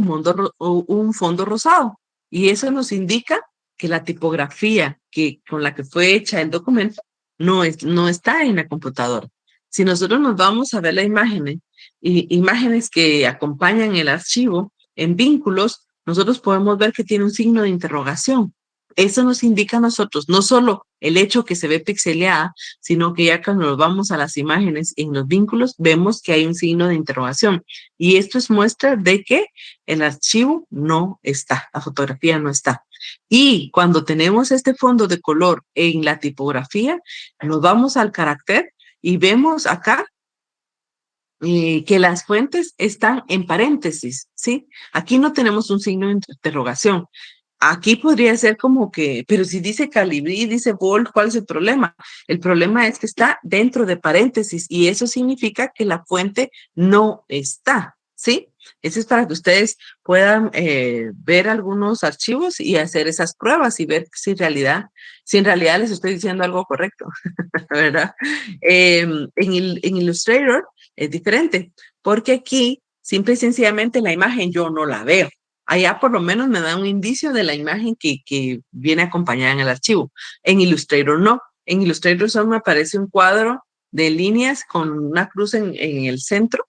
un fondo rosado. Y eso nos indica que la tipografía con la que fue hecha el documento no está en la computadora. Si nosotros nos vamos a ver las imágenes que acompañan el archivo en vínculos, nosotros podemos ver que tiene un signo de interrogación. Eso nos indica a nosotros no solo el hecho que se ve pixeleada, sino que ya cuando nos vamos a las imágenes en los vínculos, vemos que hay un signo de interrogación. Y esto es muestra de que el archivo no está, la fotografía no está. Y cuando tenemos este fondo de color en la tipografía, nos vamos al carácter y vemos acá que las fuentes están en paréntesis, ¿sí? Aquí no tenemos un signo de interrogación. Aquí podría ser como que, pero si dice Calibri, dice bold, ¿cuál es el problema? El problema es que está dentro de paréntesis y eso significa que la fuente no está, ¿sí? Eso es para que ustedes puedan ver algunos archivos y hacer esas pruebas y ver si en realidad les estoy diciendo algo correcto, ¿verdad? En Illustrator es diferente, porque aquí simple y sencillamente la imagen yo no la veo. Allá por lo menos me da un indicio de la imagen que viene acompañada en el archivo. En Illustrator no. En Illustrator solo me aparece un cuadro de líneas con una cruz en el centro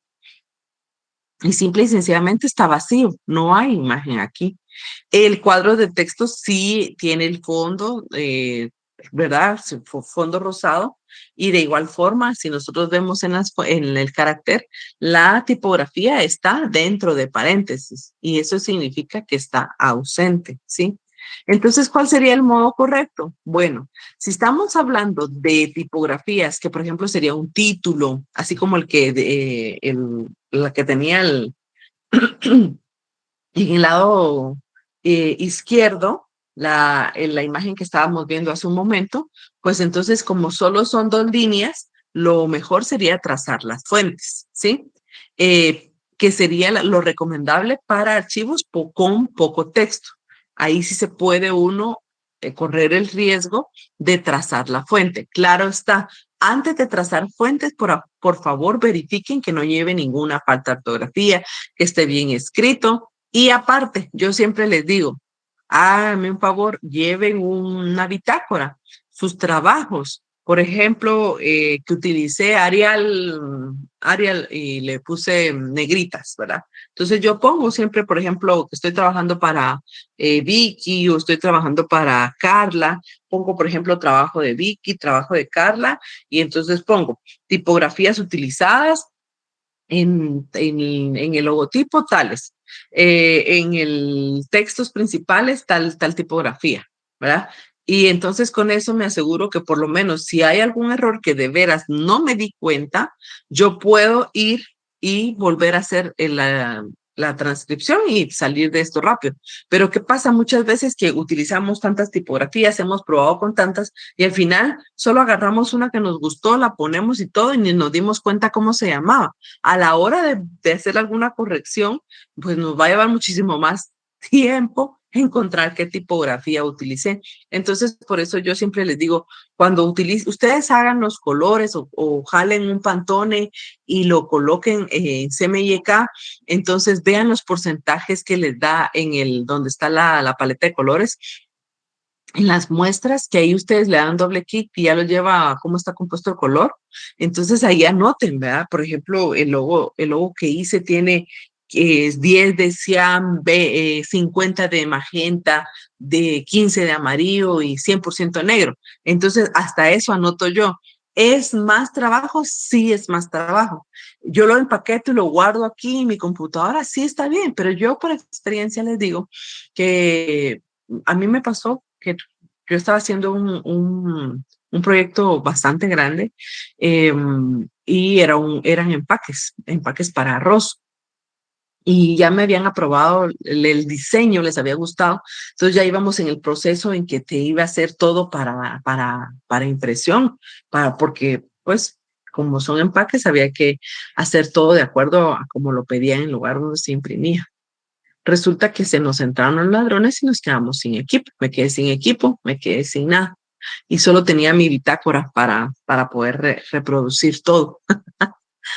y simple y sencillamente está vacío. No hay imagen aquí. El cuadro de texto sí tiene el fondo, ¿verdad? Fondo rosado. Y de igual forma, si nosotros vemos en el carácter, la tipografía está dentro de paréntesis y eso significa que está ausente, ¿sí? Entonces, ¿cuál sería el modo correcto? Bueno, si estamos hablando de tipografías, que por ejemplo sería un título, así como la que tenía en el lado izquierdo, la imagen que estábamos viendo hace un momento, pues entonces como solo son dos líneas, lo mejor sería trazar las fuentes, ¿sí? Que sería lo recomendable para archivos con poco texto. Ahí sí se puede uno correr el riesgo de trazar la fuente. Claro está, antes de trazar fuentes, por favor verifiquen que no lleve ninguna falta de ortografía, que esté bien escrito. Y aparte, yo siempre les digo, háganme un favor, lleven una bitácora, sus trabajos. Por ejemplo, que utilicé Arial y le puse negritas, ¿verdad? Entonces yo pongo siempre, por ejemplo, que estoy trabajando para Vicky o estoy trabajando para Carla, pongo, por ejemplo, trabajo de Vicky, trabajo de Carla, y entonces pongo tipografías utilizadas en el logotipo tales, en el textos principales tal tipografía, ¿verdad? Y entonces con eso me aseguro que por lo menos si hay algún error que de veras no me di cuenta, yo puedo ir y volver a hacer la transcripción y salir de esto rápido. Pero ¿qué pasa muchas veces que utilizamos tantas tipografías, hemos probado con tantas y al final solo agarramos una que nos gustó, la ponemos y todo y ni nos dimos cuenta cómo se llamaba? A la hora de hacer alguna corrección, pues nos va a llevar muchísimo más tiempo encontrar qué tipografía utilicé. Entonces, por eso yo siempre les digo, cuando ustedes hagan los colores o jalen un Pantone y lo coloquen en CMYK, entonces vean los porcentajes que les da en donde está la paleta de colores. En las muestras, que ahí ustedes le dan doble clic y ya lo lleva a cómo está compuesto el color. Entonces ahí anoten, ¿verdad? Por ejemplo, el logo que hice tiene es 10 de cian, 50 de magenta, de 15 de amarillo y 100% negro. Entonces hasta eso anoto yo. ¿Es más trabajo? Sí, es más trabajo. Yo lo empaqueto y lo guardo aquí en mi computadora, sí está bien, pero yo por experiencia les digo que a mí me pasó que yo estaba haciendo un proyecto bastante grande y eran empaques para arroz. Y ya me habían aprobado el diseño, les había gustado. Entonces ya íbamos en el proceso en que te iba a hacer todo para impresión, porque pues como son empaques había que hacer todo de acuerdo a como lo pedían en el lugar donde se imprimía. Resulta que se nos entraron los ladrones y nos quedamos sin equipo. Me quedé sin equipo, me quedé sin nada. Y solo tenía mi bitácora para poder reproducir todo,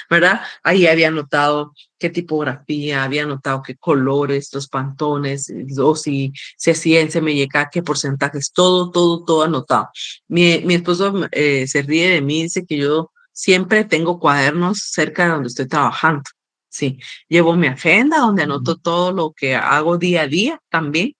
¿verdad? Ahí había anotado qué tipografía, había anotado qué colores, los pantones, o si se hacía en CMYK, qué porcentajes, todo anotado. Mi esposo se ríe de mí, dice que yo siempre tengo cuadernos cerca de donde estoy trabajando. Sí, llevo mi agenda donde anoto todo lo que hago día a día también.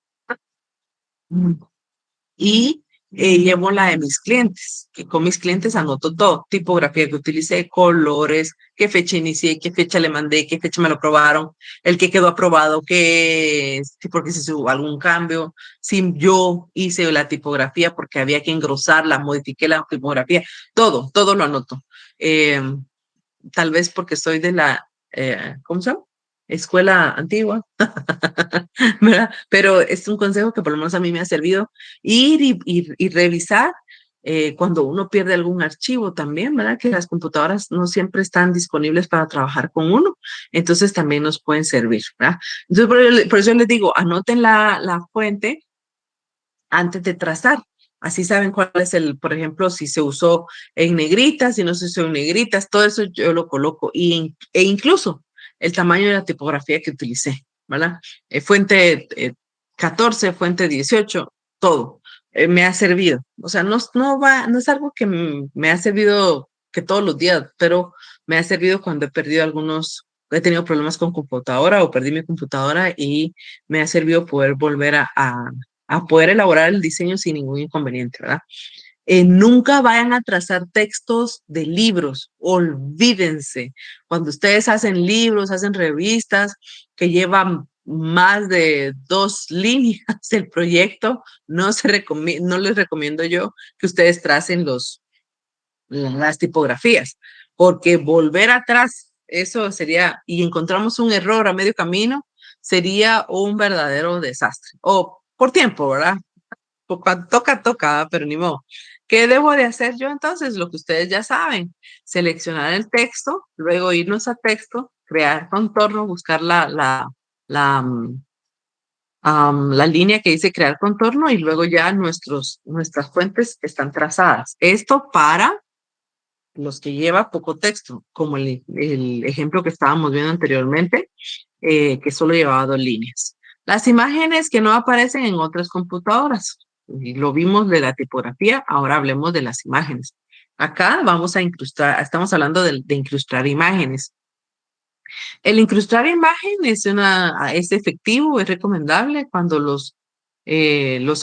Y llevo la de mis clientes, que con mis clientes anoto todo, tipografía que utilicé, colores, qué fecha inicié, qué fecha le mandé, qué fecha me lo aprobaron, el que quedó aprobado, si porque se hubo algún cambio, si yo hice la tipografía porque había que engrosarla, modifiqué la tipografía, todo lo anoto. Tal vez porque soy de la, ¿cómo se llama? Escuela antigua, ¿verdad? Pero es un consejo que por lo menos a mí me ha servido ir y revisar cuando uno pierde algún archivo también, ¿verdad? Que las computadoras no siempre están disponibles para trabajar con uno, entonces también nos pueden servir, ¿verdad? Entonces, por eso les digo, anoten la fuente antes de trazar. Así saben cuál es por ejemplo, si se usó en negritas, si no se usó en negritas, todo eso yo lo coloco e incluso el tamaño de la tipografía que utilicé, ¿verdad? Fuente 14, fuente 18, todo. Me ha servido. O sea, no es algo que me ha servido que todos los días, pero me ha servido cuando he tenido problemas con computadora o perdí mi computadora y me ha servido poder volver a poder elaborar el diseño sin ningún inconveniente, ¿verdad? Nunca vayan a trazar textos de libros, olvídense. Cuando ustedes hacen libros, hacen revistas que llevan más de 2 líneas del proyecto, no les recomiendo yo que ustedes tracen las tipografías, porque volver atrás, eso sería, y encontramos un error a medio camino, sería un verdadero desastre. O por tiempo, ¿verdad? Cuando toca, pero ni modo. ¿Qué debo de hacer yo entonces? Lo que ustedes ya saben, seleccionar el texto, luego irnos a texto, crear contorno, buscar la, mm, la línea que dice crear contorno y luego ya nuestras fuentes están trazadas. Esto para los que lleva poco texto, como el ejemplo que estábamos viendo anteriormente, que solo llevaba 2 líneas. Las imágenes que no aparecen en otras computadoras. Y lo vimos de la tipografía, ahora hablemos de las imágenes. Acá vamos a incrustar, estamos hablando de incrustar imágenes. El incrustar imagen es efectivo, es recomendable cuando los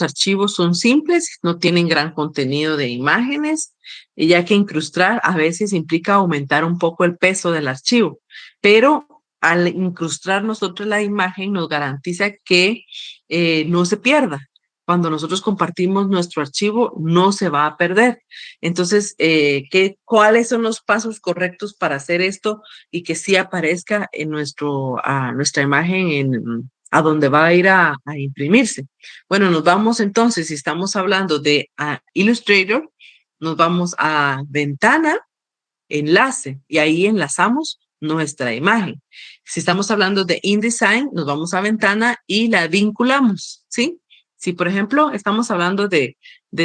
archivos son simples, no tienen gran contenido de imágenes, ya que incrustar a veces implica aumentar un poco el peso del archivo, pero al incrustar nosotros la imagen nos garantiza que no se pierda. cuando nosotros compartimos nuestro archivo, no se va a perder. Entonces, ¿cuáles son los pasos correctos para hacer esto y que sí aparezca en nuestra imagen a donde va a ir a imprimirse? Bueno, nos vamos entonces, si estamos hablando de Illustrator, nos vamos a Ventana, Enlace, y ahí enlazamos nuestra imagen. Si estamos hablando de InDesign, nos vamos a Ventana y la vinculamos, ¿sí? Si, por ejemplo, estamos hablando de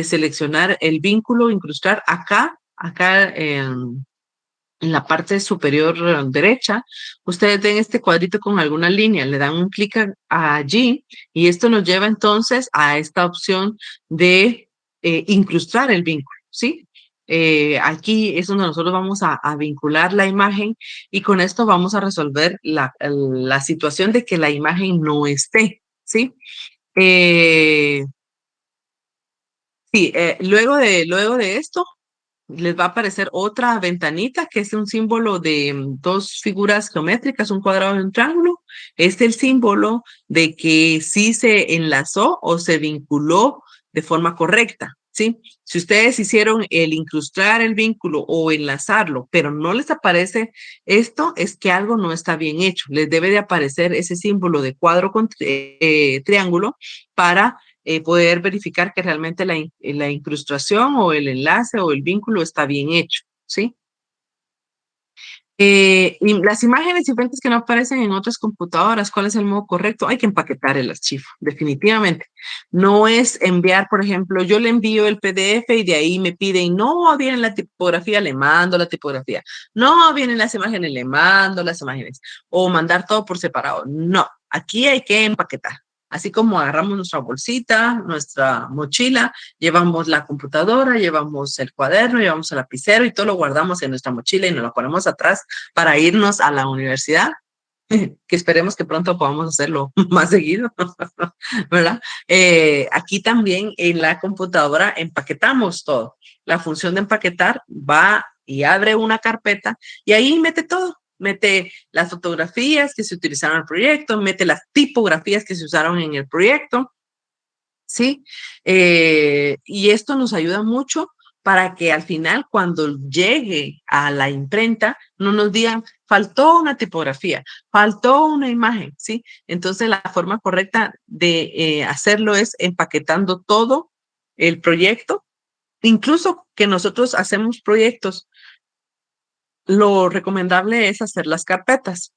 seleccionar el vínculo, incrustar acá en la parte superior derecha, ustedes ven este cuadrito con alguna línea, le dan un clic allí y esto nos lleva entonces a esta opción de incrustar el vínculo, ¿sí? Aquí es donde nosotros vamos a vincular la imagen y con esto vamos a resolver la situación de que la imagen no esté, ¿sí? Luego de esto, les va a aparecer otra ventanita que es un símbolo de dos figuras geométricas, un cuadrado y un triángulo. Es el símbolo de que sí se enlazó o se vinculó de forma correcta, ¿sí? Si ustedes hicieron el incrustar el vínculo o enlazarlo, pero no les aparece esto, es que algo no está bien hecho. Les debe de aparecer ese símbolo de cuadro con triángulo para poder verificar que realmente la incrustación o el enlace o el vínculo está bien hecho, ¿sí? Y las imágenes y fuentes que no aparecen en otras computadoras, ¿cuál es el modo correcto? Hay que empaquetar el archivo, definitivamente. No es enviar, por ejemplo, yo le envío el PDF y de ahí me piden, no viene la tipografía, le mando la tipografía. No vienen las imágenes, le mando las imágenes. O mandar todo por separado. No, aquí hay que empaquetar. Así como agarramos nuestra bolsita, nuestra mochila, llevamos la computadora, llevamos el cuaderno, llevamos el lapicero y todo lo guardamos en nuestra mochila y nos lo ponemos atrás para irnos a la universidad, que esperemos que pronto podamos hacerlo más seguido, ¿verdad? Aquí también en la computadora empaquetamos todo. La función de empaquetar va y abre una carpeta y ahí mete todo. Mete las fotografías que se utilizaron en el proyecto, mete las tipografías que se usaron en el proyecto, ¿sí? Y esto nos ayuda mucho para que al final, cuando llegue a la imprenta, no nos digan, faltó una tipografía, faltó una imagen, ¿sí? Entonces, la forma correcta de hacerlo es empaquetando todo el proyecto, incluso que nosotros hacemos proyectos. Lo recomendable es hacer las carpetas,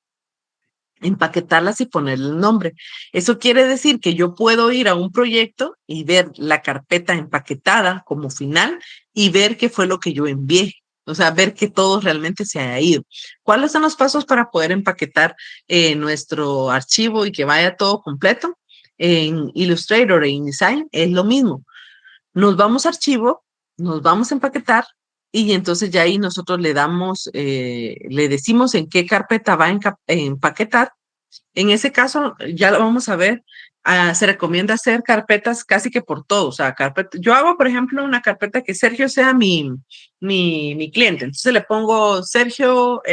empaquetarlas y ponerle el nombre. Eso quiere decir que yo puedo ir a un proyecto y ver la carpeta empaquetada como final y ver qué fue lo que yo envié. O sea, ver que todo realmente se haya ido. ¿Cuáles son los pasos para poder empaquetar nuestro archivo y que vaya todo completo? En Illustrator e InDesign es lo mismo. Nos vamos a archivo, nos vamos a empaquetar y entonces ya ahí nosotros le decimos en qué carpeta va a empaquetar. En ese caso, ya lo vamos a ver, se recomienda hacer carpetas casi que por todo. O sea, yo hago, por ejemplo, una carpeta que Sergio sea mi cliente. Entonces le pongo Sergio,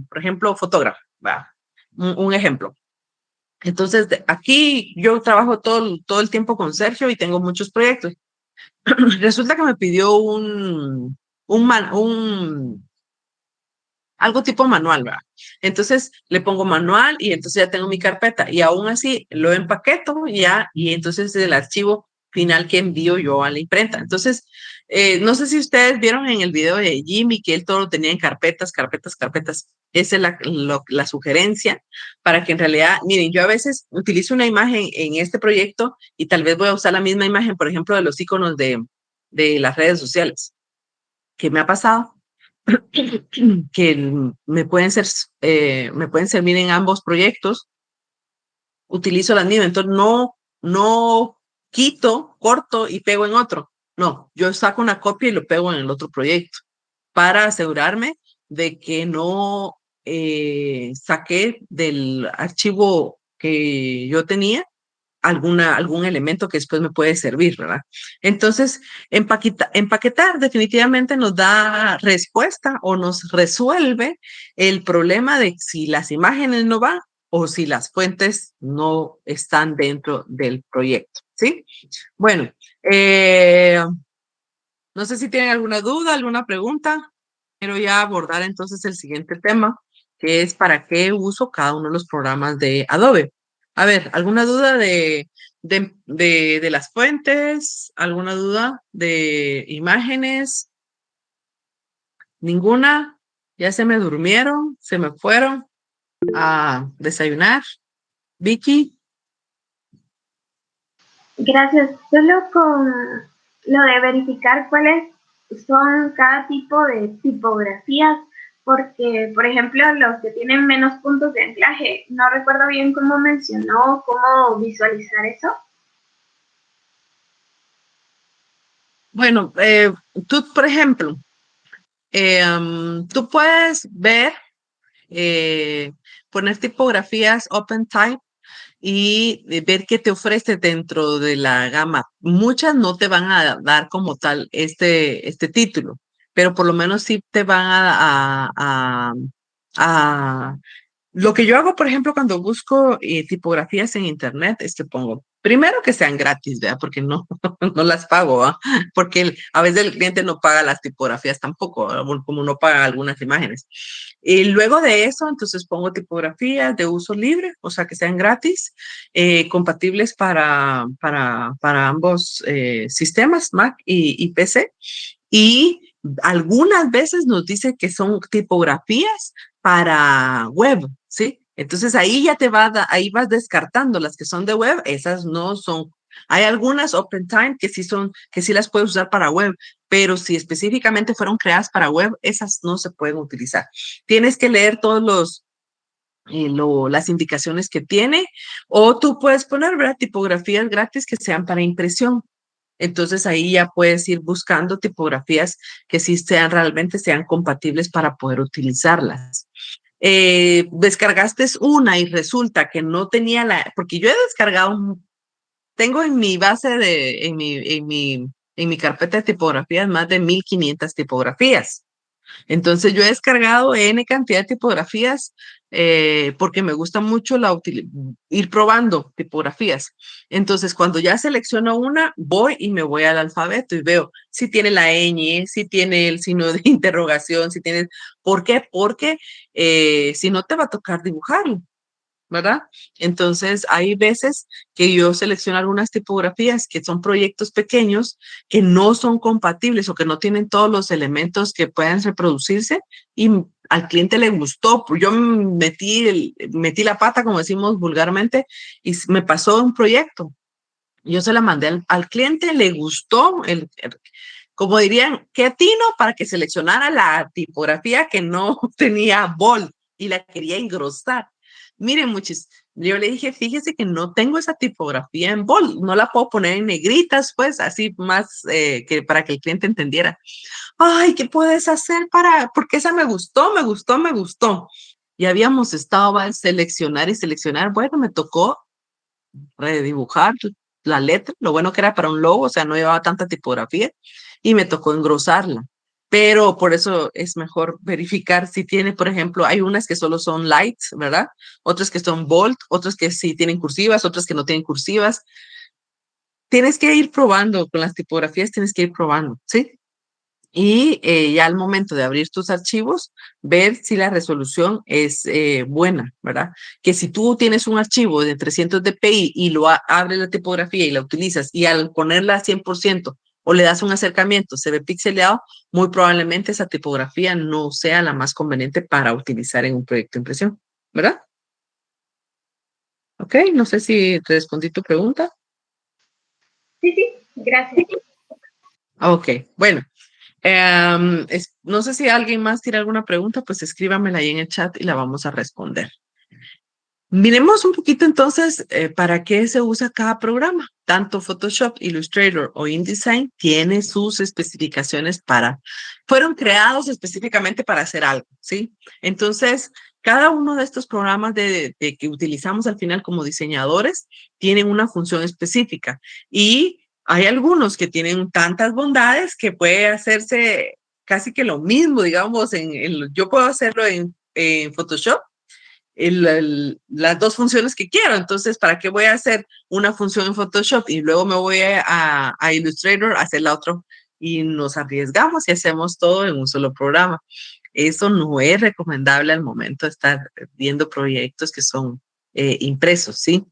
por ejemplo, fotógrafo. Va, un ejemplo. Entonces, aquí yo trabajo todo el tiempo con Sergio y tengo muchos proyectos. Resulta que me pidió algo tipo manual, ¿verdad? Entonces le pongo manual y entonces ya tengo mi carpeta y aún así lo empaqueto ya y entonces es el archivo final que envío yo a la imprenta. Entonces, no sé si ustedes vieron en el video de Jimmy que él todo lo tenía en carpetas. Esa es la sugerencia para que en realidad, miren, yo a veces utilizo una imagen en este proyecto y tal vez voy a usar la misma imagen, por ejemplo, de los iconos de las redes sociales. ¿Qué me ha pasado? Que me pueden servir en ambos proyectos, utilizo las mismas, entonces no quito, corto y pego en otro. No, yo saco una copia y lo pego en el otro proyecto para asegurarme de que no saqué del archivo que yo tenía algún elemento que después me puede servir, ¿verdad? Entonces, empaquetar definitivamente nos da respuesta o nos resuelve el problema de si las imágenes no van o si las fuentes no están dentro del proyecto, ¿sí? Bueno, no sé si tienen alguna duda, alguna pregunta. Quiero ya abordar entonces el siguiente tema, que es para qué uso cada uno de los programas de Adobe. A ver, ¿alguna duda de las fuentes? ¿Alguna duda de imágenes? ¿Ninguna? ¿Ya se me durmieron? ¿Se me fueron a desayunar? Vicky. Gracias. Solo con lo de verificar cuáles son cada tipo de tipografías, porque, por ejemplo, los que tienen menos puntos de anclaje, no recuerdo bien cómo mencionó, cómo visualizar eso. Bueno, tú, por ejemplo, tú puedes ver, poner tipografías OpenType y ver qué te ofrece dentro de la gama. Muchas no te van a dar como tal este título, pero por lo menos sí te van a lo que yo hago, por ejemplo, cuando busco tipografías en internet, es que pongo, primero que sean gratis, ¿verdad? Porque no, no las pago, ¿verdad? Porque a veces el cliente no paga las tipografías tampoco, ¿verdad? Como no paga algunas imágenes. Y luego de eso, entonces pongo tipografías de uso libre, o sea, que sean gratis, compatibles para ambos sistemas, Mac y PC. Y algunas veces nos dice que son tipografías para web, ¿sí? Entonces ahí ya ahí vas descartando las que son de web, esas no son. Hay algunas OpenType que sí las puedes usar para web, pero si específicamente fueron creadas para web, esas no se pueden utilizar. Tienes que leer todos las indicaciones que tiene, o tú puedes poner, ¿verdad? Tipografías gratis que sean para impresión. Entonces ahí ya puedes ir buscando tipografías que sí realmente sean compatibles para poder utilizarlas. Descargaste una y resulta que no tenía porque yo he descargado, tengo en mi base en mi carpeta de tipografías más de 1500 tipografías. Entonces yo he descargado N cantidad de tipografías porque me gusta mucho ir probando tipografías. Entonces cuando ya selecciono una, voy y me voy al alfabeto y veo si tiene la ñ, si tiene el signo de interrogación, si tiene... ¿Por qué? Porque si no te va a tocar dibujarlo, ¿verdad? Entonces, hay veces que yo selecciono algunas tipografías que son proyectos pequeños que no son compatibles o que no tienen todos los elementos que puedan reproducirse y al cliente le gustó. Yo metí la pata, como decimos vulgarmente, y me pasó un proyecto. Yo se la mandé al cliente, le gustó, como dirían, qué atino para que seleccionara la tipografía que no tenía bold y la quería engrosar. Miren, muchos, yo le dije, fíjese que no tengo esa tipografía en bold, no la puedo poner en negritas, pues, así más para que el cliente entendiera. Ay, ¿qué puedes hacer porque esa me gustó, me gustó, me gustó? Y habíamos estado a seleccionar y seleccionar. Bueno, me tocó redibujar la letra, lo bueno que era para un logo, o sea, no llevaba tanta tipografía y me tocó engrosarla. Pero por eso es mejor verificar si tiene, por ejemplo, hay unas que solo son lights, ¿verdad? Otras que son bold, otras que sí tienen cursivas, otras que no tienen cursivas. Tienes que ir probando con las tipografías, tienes que ir probando, ¿sí? Y ya al momento de abrir tus archivos, ver si la resolución es buena, ¿verdad? Que si tú tienes un archivo de 300 dpi y abres la tipografía y la utilizas y al ponerla a 100% o le das un acercamiento, se ve pixeleado, muy probablemente esa tipografía no sea la más conveniente para utilizar en un proyecto de impresión, ¿verdad? Ok, no sé si te respondí tu pregunta. Sí, gracias. Ok, bueno. No sé si alguien más tiene alguna pregunta, pues escríbamela ahí en el chat y la vamos a responder. Miremos un poquito entonces para qué se usa cada programa. Tanto Photoshop, Illustrator o InDesign tiene sus especificaciones fueron creados específicamente para hacer algo, ¿sí? Entonces, cada uno de estos programas de que utilizamos al final como diseñadores tienen una función específica y hay algunos que tienen tantas bondades que puede hacerse casi que lo mismo, digamos, yo puedo hacerlo en Photoshop las dos funciones que quiero. Entonces, ¿para qué voy a hacer una función en Photoshop y luego me voy a Illustrator a hacer la otra? Y nos arriesgamos y hacemos todo en un solo programa. Eso no es recomendable al momento de estar viendo proyectos que son impresos, ¿sí?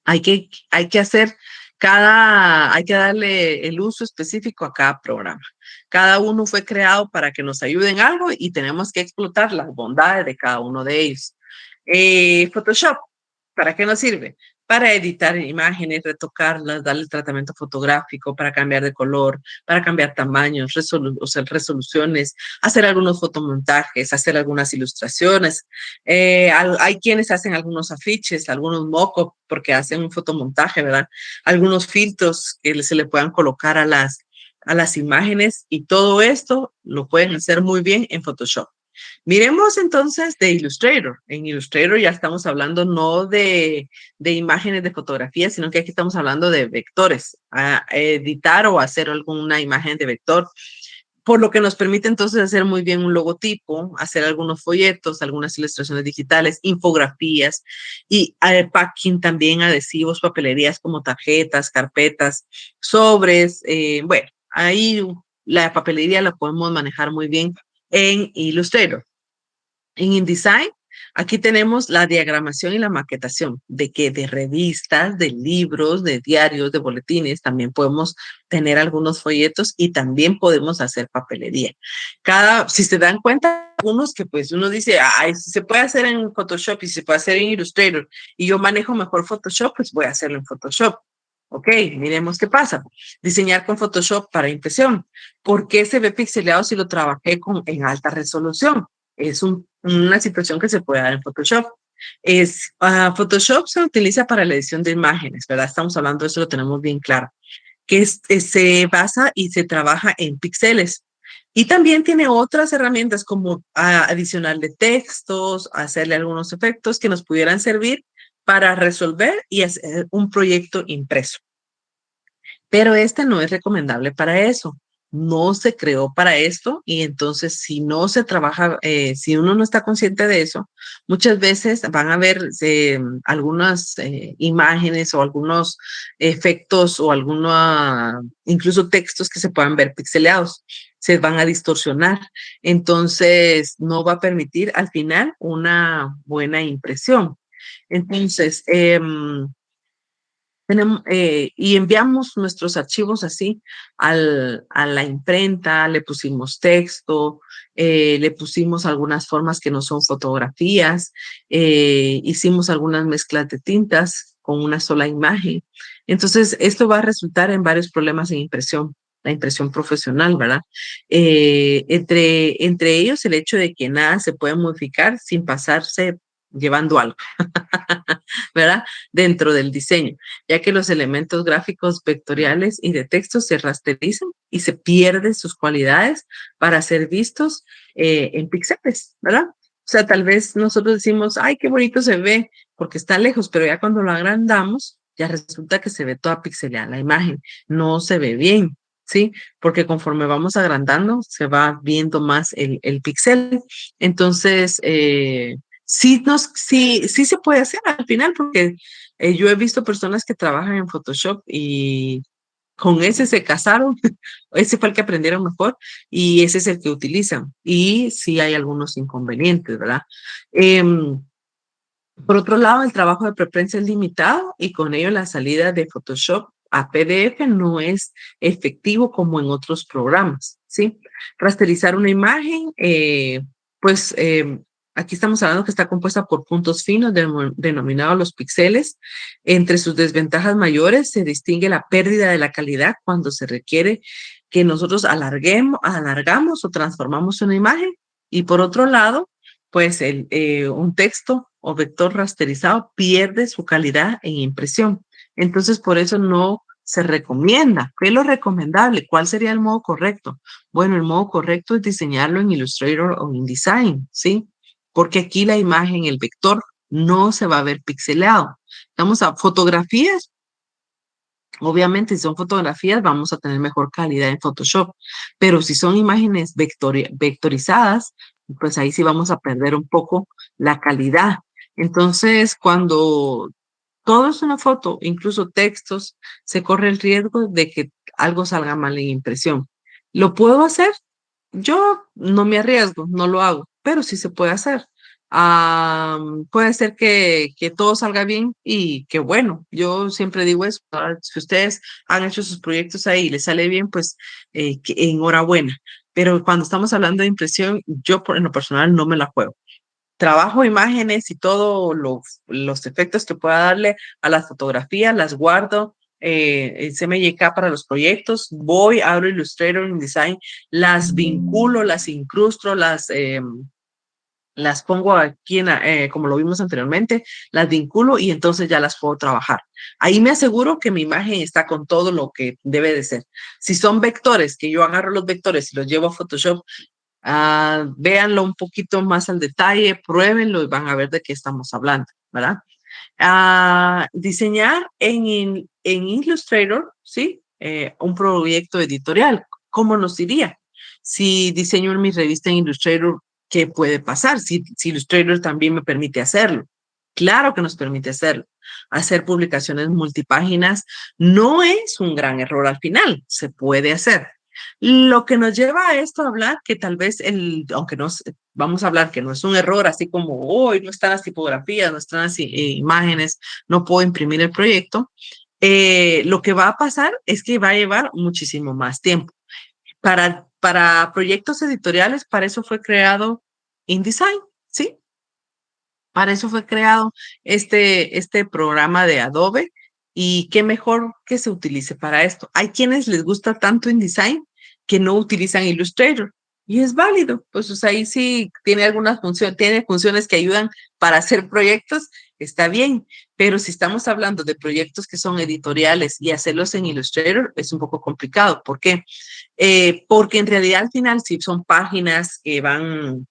Hay que hacer hay que darle el uso específico a cada programa. Cada uno fue creado para que nos ayude en algo y tenemos que explotar las bondades de cada uno de ellos. Photoshop, ¿para qué nos sirve? Para editar imágenes, retocarlas, darle tratamiento fotográfico, para cambiar de color, para cambiar tamaños, resoluciones, hacer algunos fotomontajes, hacer algunas ilustraciones. Hay quienes hacen algunos afiches, algunos mock-up, porque hacen un fotomontaje, ¿verdad? Algunos filtros que se le puedan colocar a las imágenes, y todo esto lo pueden hacer muy bien en Photoshop. Miremos entonces de Illustrator. En Illustrator ya estamos hablando no de imágenes de fotografía, sino que aquí estamos hablando de vectores, a editar o hacer alguna imagen de vector, por lo que nos permite entonces hacer muy bien un logotipo, hacer algunos folletos, algunas ilustraciones digitales, infografías y packing también, adhesivos, papelerías como tarjetas, carpetas, sobres. Bueno, ahí la papelería la podemos manejar muy bien en Illustrator. En InDesign, aquí tenemos la diagramación y la maquetación de revistas, de libros, de diarios, de boletines. También podemos tener algunos folletos y también podemos hacer papelería. Si se dan cuenta, algunos que pues uno dice, ay, si se puede hacer en Photoshop y se puede hacer en Illustrator y yo manejo mejor Photoshop, pues voy a hacerlo en Photoshop. Ok, miremos qué pasa. Diseñar con Photoshop para impresión. ¿Por qué se ve pixeleado si lo trabajé en alta resolución? Es una situación que se puede dar en Photoshop. Photoshop se utiliza para la edición de imágenes, ¿verdad? Estamos hablando de eso, lo tenemos bien claro, que se basa y se trabaja en píxeles. Y también tiene otras herramientas como adicionarle textos, hacerle algunos efectos que nos pudieran servir para resolver y hacer un proyecto impreso. Pero este no es recomendable para eso. No se creó para esto, y entonces si no se trabaja, si uno no está consciente de eso, muchas veces van a ver algunas imágenes o algunos efectos o incluso textos que se puedan ver pixeleados, se van a distorsionar. Entonces no va a permitir al final una buena impresión. Entonces, y enviamos nuestros archivos así a la imprenta, le pusimos texto, le pusimos algunas formas que no son fotografías, hicimos algunas mezclas de tintas con una sola imagen. Entonces, esto va a resultar en varios problemas en impresión, la impresión profesional, ¿verdad? Entre ellos, el hecho de que nada se puede modificar sin pasarse llevando algo, ¿verdad? Dentro del diseño, ya que los elementos gráficos vectoriales y de texto se rasterizan y se pierden sus cualidades para ser vistos en píxeles, ¿verdad? O sea, tal vez nosotros decimos, ay, qué bonito se ve porque está lejos, pero ya cuando lo agrandamos, ya resulta que se ve toda pixelada la imagen, no se ve bien, ¿sí? Porque conforme vamos agrandando, se va viendo más el píxel. Entonces, sí se puede hacer al final, porque yo he visto personas que trabajan en Photoshop y con ese se casaron, ese fue el que aprendieron mejor y ese es el que utilizan. Y sí hay algunos inconvenientes, ¿verdad? Por otro lado, el trabajo de preprensa es limitado y con ello la salida de Photoshop a PDF no es efectivo como en otros programas, ¿sí? Rasterizar una imagen, aquí estamos hablando que está compuesta por puntos finos denominados los píxeles. Entre sus desventajas mayores se distingue la pérdida de la calidad cuando se requiere que nosotros alargamos o transformamos una imagen. Y por otro lado, pues un texto o vector rasterizado pierde su calidad en impresión. Entonces, por eso no se recomienda. ¿Qué es lo recomendable? ¿Cuál sería el modo correcto? Bueno, el modo correcto es diseñarlo en Illustrator o InDesign, ¿sí? Porque aquí la imagen, el vector, no se va a ver pixelado. Vamos a fotografías. Obviamente, si son fotografías, vamos a tener mejor calidad en Photoshop, pero si son imágenes vectorizadas, pues ahí sí vamos a perder un poco la calidad. Entonces, cuando todo es una foto, incluso textos, se corre el riesgo de que algo salga mal en impresión. ¿Lo puedo hacer? Yo no me arriesgo, no lo hago, pero sí se puede hacer. Puede ser que todo salga bien y que bueno, yo siempre digo eso, ¿verdad? Si ustedes han hecho sus proyectos ahí y les sale bien, pues enhorabuena. Pero cuando estamos hablando de impresión, yo en lo personal no me la juego. Trabajo imágenes y todos los efectos que pueda darle a las fotografías, las guardo en CMYK para los proyectos, voy, abro Illustrator, InDesign, las vinculo, las incrusto, las pongo aquí, como lo vimos anteriormente, las vinculo y entonces ya las puedo trabajar. Ahí me aseguro que mi imagen está con todo lo que debe de ser. Si son vectores, que yo agarro los vectores y los llevo a Photoshop, véanlo un poquito más al detalle, pruébenlo y van a ver de qué estamos hablando, ¿verdad? Diseñar en Illustrator, ¿sí? Un proyecto editorial, ¿cómo nos iría? Si diseño en mi revista en Illustrator, ¿qué puede pasar? Si Illustrator también me permite hacerlo. Claro que nos permite hacerlo. Hacer publicaciones multipáginas no es un gran error al final, se puede hacer. Lo que nos lleva a esto a hablar que tal vez, aunque nos vamos a hablar que no es un error, así como hoy no están las tipografías, no están las imágenes, no puedo imprimir el proyecto, lo que va a pasar es que va a llevar muchísimo más tiempo. Para proyectos editoriales, para eso fue creado InDesign, ¿sí? Para eso fue creado este programa de Adobe y qué mejor que se utilice para esto. Hay quienes les gusta tanto InDesign que no utilizan Illustrator y es válido. Pues o sea, ahí sí tiene algunas funciones, tiene funciones que ayudan para hacer proyectos, está bien. Pero si estamos hablando de proyectos que son editoriales y hacerlos en Illustrator es un poco complicado. ¿Por qué? Porque en realidad al final si son páginas que van,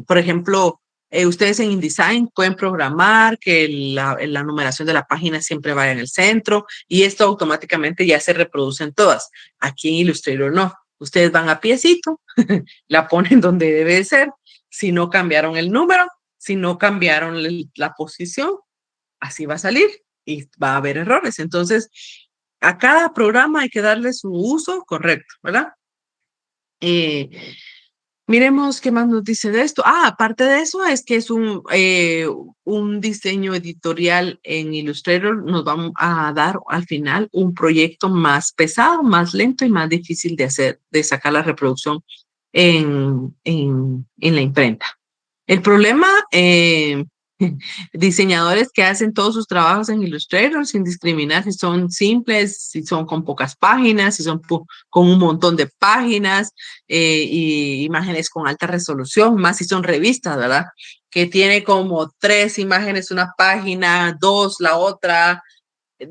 por ejemplo, ustedes en InDesign pueden programar que la numeración de la página siempre vaya en el centro y esto automáticamente ya se reproduce en todas. Aquí en Illustrator no. Ustedes van a piecito, la ponen donde debe de ser. Si no cambiaron el número, si no cambiaron la posición, así va a salir y va a haber errores. Entonces, a cada programa hay que darle su uso correcto, ¿verdad? Miremos qué más nos dice de esto. Aparte de eso, es que es un diseño editorial en Illustrator. Nos vamos a dar al final un proyecto más pesado, más lento y más difícil de hacer, de sacar la reproducción en la imprenta. El problema, diseñadores que hacen todos sus trabajos en Illustrator sin discriminar si son simples, si son con pocas páginas, si son con un montón de páginas y imágenes con alta resolución, más si son revistas, ¿verdad? Que tiene como 3 imágenes una página, 2 la otra,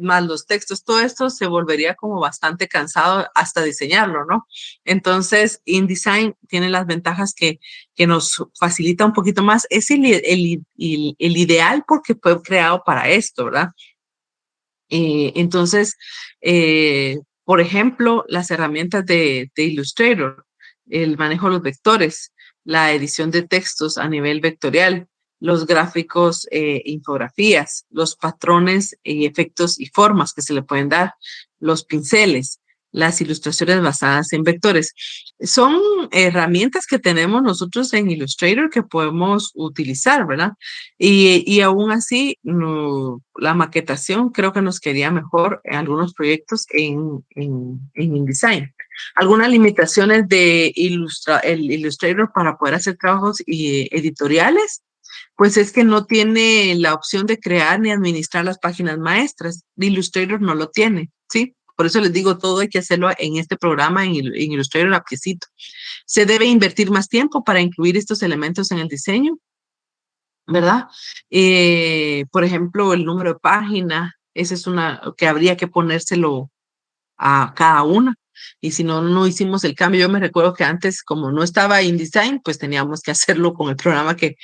más los textos, todo esto se volvería como bastante cansado hasta diseñarlo, ¿no? Entonces, InDesign tiene las ventajas que nos facilita un poquito más. Es el ideal porque fue creado para esto, ¿verdad? Entonces, por ejemplo, las herramientas de Illustrator, el manejo de los vectores, la edición de textos a nivel vectorial, los gráficos, infografías, los patrones y efectos y formas que se le pueden dar, los pinceles, las ilustraciones basadas en vectores. Son herramientas que tenemos nosotros en Illustrator que podemos utilizar, ¿verdad? Y aún así, no, la maquetación creo que nos quedaría mejor en algunos proyectos en InDesign. Algunas limitaciones de el Illustrator para poder hacer trabajos editoriales, pues es que no tiene la opción de crear ni administrar las páginas maestras. Illustrator no lo tiene, ¿sí? Por eso les digo, todo hay que hacerlo en este programa, en Illustrator a piecito. Se debe invertir más tiempo para incluir estos elementos en el diseño, ¿verdad? Por ejemplo, el número de página, esa es una que habría que ponérselo a cada una. Y si no, no hicimos el cambio. Yo me recuerdo que antes, como no estaba InDesign, pues teníamos que hacerlo con el programa que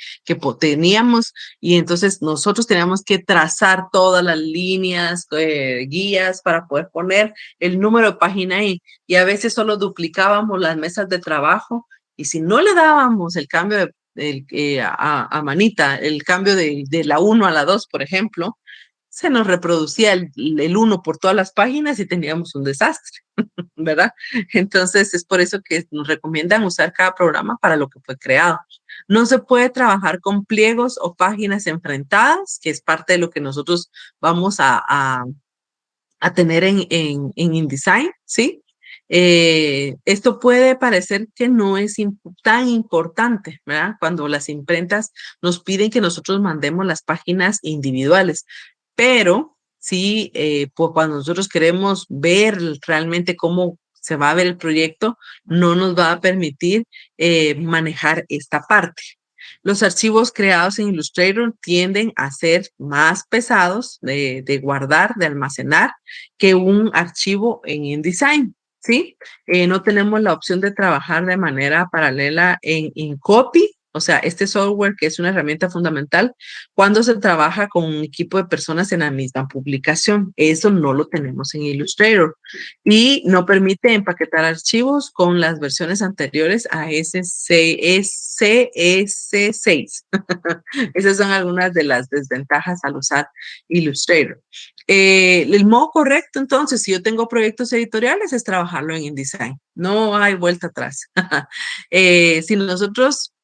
teníamos. Y entonces nosotros teníamos que trazar todas las líneas, guías para poder poner el número de página ahí. Y a veces solo duplicábamos las mesas de trabajo. Y si no le dábamos el cambio a manita, el cambio de la 1 a la 2, por ejemplo, se nos reproducía el 1 por todas las páginas y teníamos un desastre, ¿verdad? Entonces es por eso que nos recomiendan usar cada programa para lo que fue creado. No se puede trabajar con pliegos o páginas enfrentadas, que es parte de lo que nosotros vamos a tener en InDesign, ¿sí? Esto puede parecer que no es tan importante, ¿verdad? Cuando las imprentas nos piden que nosotros mandemos las páginas individuales, pero sí, pues cuando nosotros queremos ver realmente cómo se va a ver el proyecto, no nos va a permitir manejar esta parte. Los archivos creados en Illustrator tienden a ser más pesados de guardar, de almacenar, que un archivo en InDesign, ¿sí? No tenemos la opción de trabajar de manera paralela en InCopy, o sea, este software que es una herramienta fundamental cuando se trabaja con un equipo de personas en la misma publicación. Eso no lo tenemos en Illustrator y no permite empaquetar archivos con las versiones anteriores a CS6. Esas son algunas de las desventajas al usar Illustrator. El modo correcto, entonces, si yo tengo proyectos editoriales, es trabajarlo en InDesign. No hay vuelta atrás. Si nosotros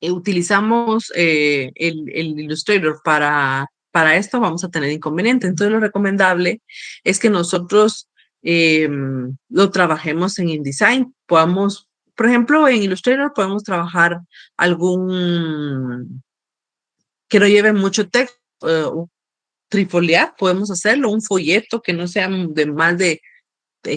utilizamos el Illustrator para esto, vamos a tener inconveniente. Entonces, lo recomendable es que nosotros lo trabajemos en InDesign. Podamos, por ejemplo, en Illustrator podemos trabajar algún que no lleve mucho texto, trifoliar, podemos hacerlo, un folleto que no sea de más de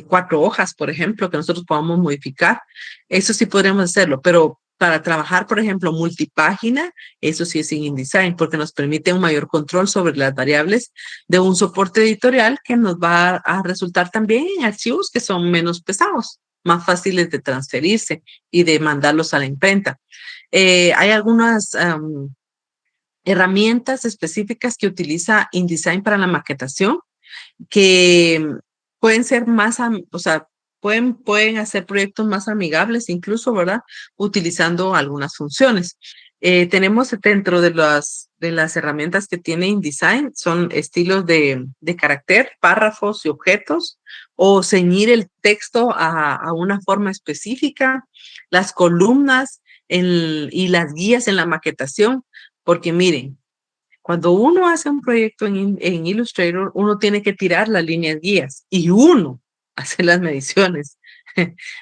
4 hojas, por ejemplo, que nosotros podamos modificar. Eso sí podríamos hacerlo, pero para trabajar, por ejemplo, multipágina, eso sí es en InDesign, porque nos permite un mayor control sobre las variables de un soporte editorial que nos va a resultar también en archivos que son menos pesados, más fáciles de transferirse y de mandarlos a la imprenta. Hay algunas herramientas específicas que utiliza InDesign para la maquetación que pueden ser más, o sea, pueden hacer proyectos más amigables incluso, ¿verdad? Utilizando algunas funciones. Tenemos dentro de las herramientas que tiene InDesign, son estilos de carácter, párrafos y objetos, o ceñir el texto a una forma específica, las columnas y las guías en la maquetación, porque miren, cuando uno hace un proyecto en Illustrator, uno tiene que tirar las líneas guías y uno hace las mediciones.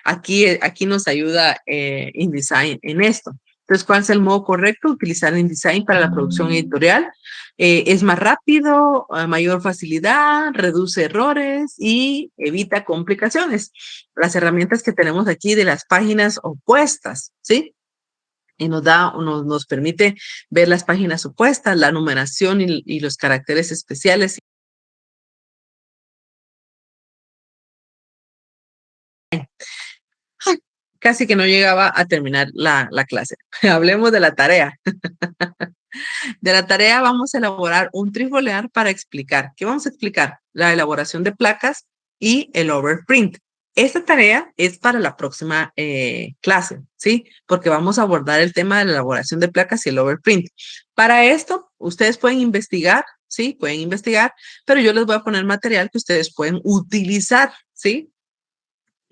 Aquí nos ayuda InDesign en esto. Entonces, ¿cuál es el modo correcto? Utilizar InDesign para la producción editorial. Es más rápido, mayor facilidad, reduce errores y evita complicaciones. Las herramientas que tenemos aquí de las páginas opuestas, ¿sí? Y nos permite ver las páginas opuestas, la numeración y los caracteres especiales. Casi que no llegaba a terminar la clase. Hablemos de la tarea. De la tarea vamos a elaborar un trifoliar para explicar. ¿Qué vamos a explicar? La elaboración de placas y el overprint. Esta tarea es para la próxima clase, ¿sí? Porque vamos a abordar el tema de la elaboración de placas y el overprint. Para esto, ustedes pueden investigar, ¿sí? Pueden investigar, pero yo les voy a poner material que ustedes pueden utilizar, ¿sí?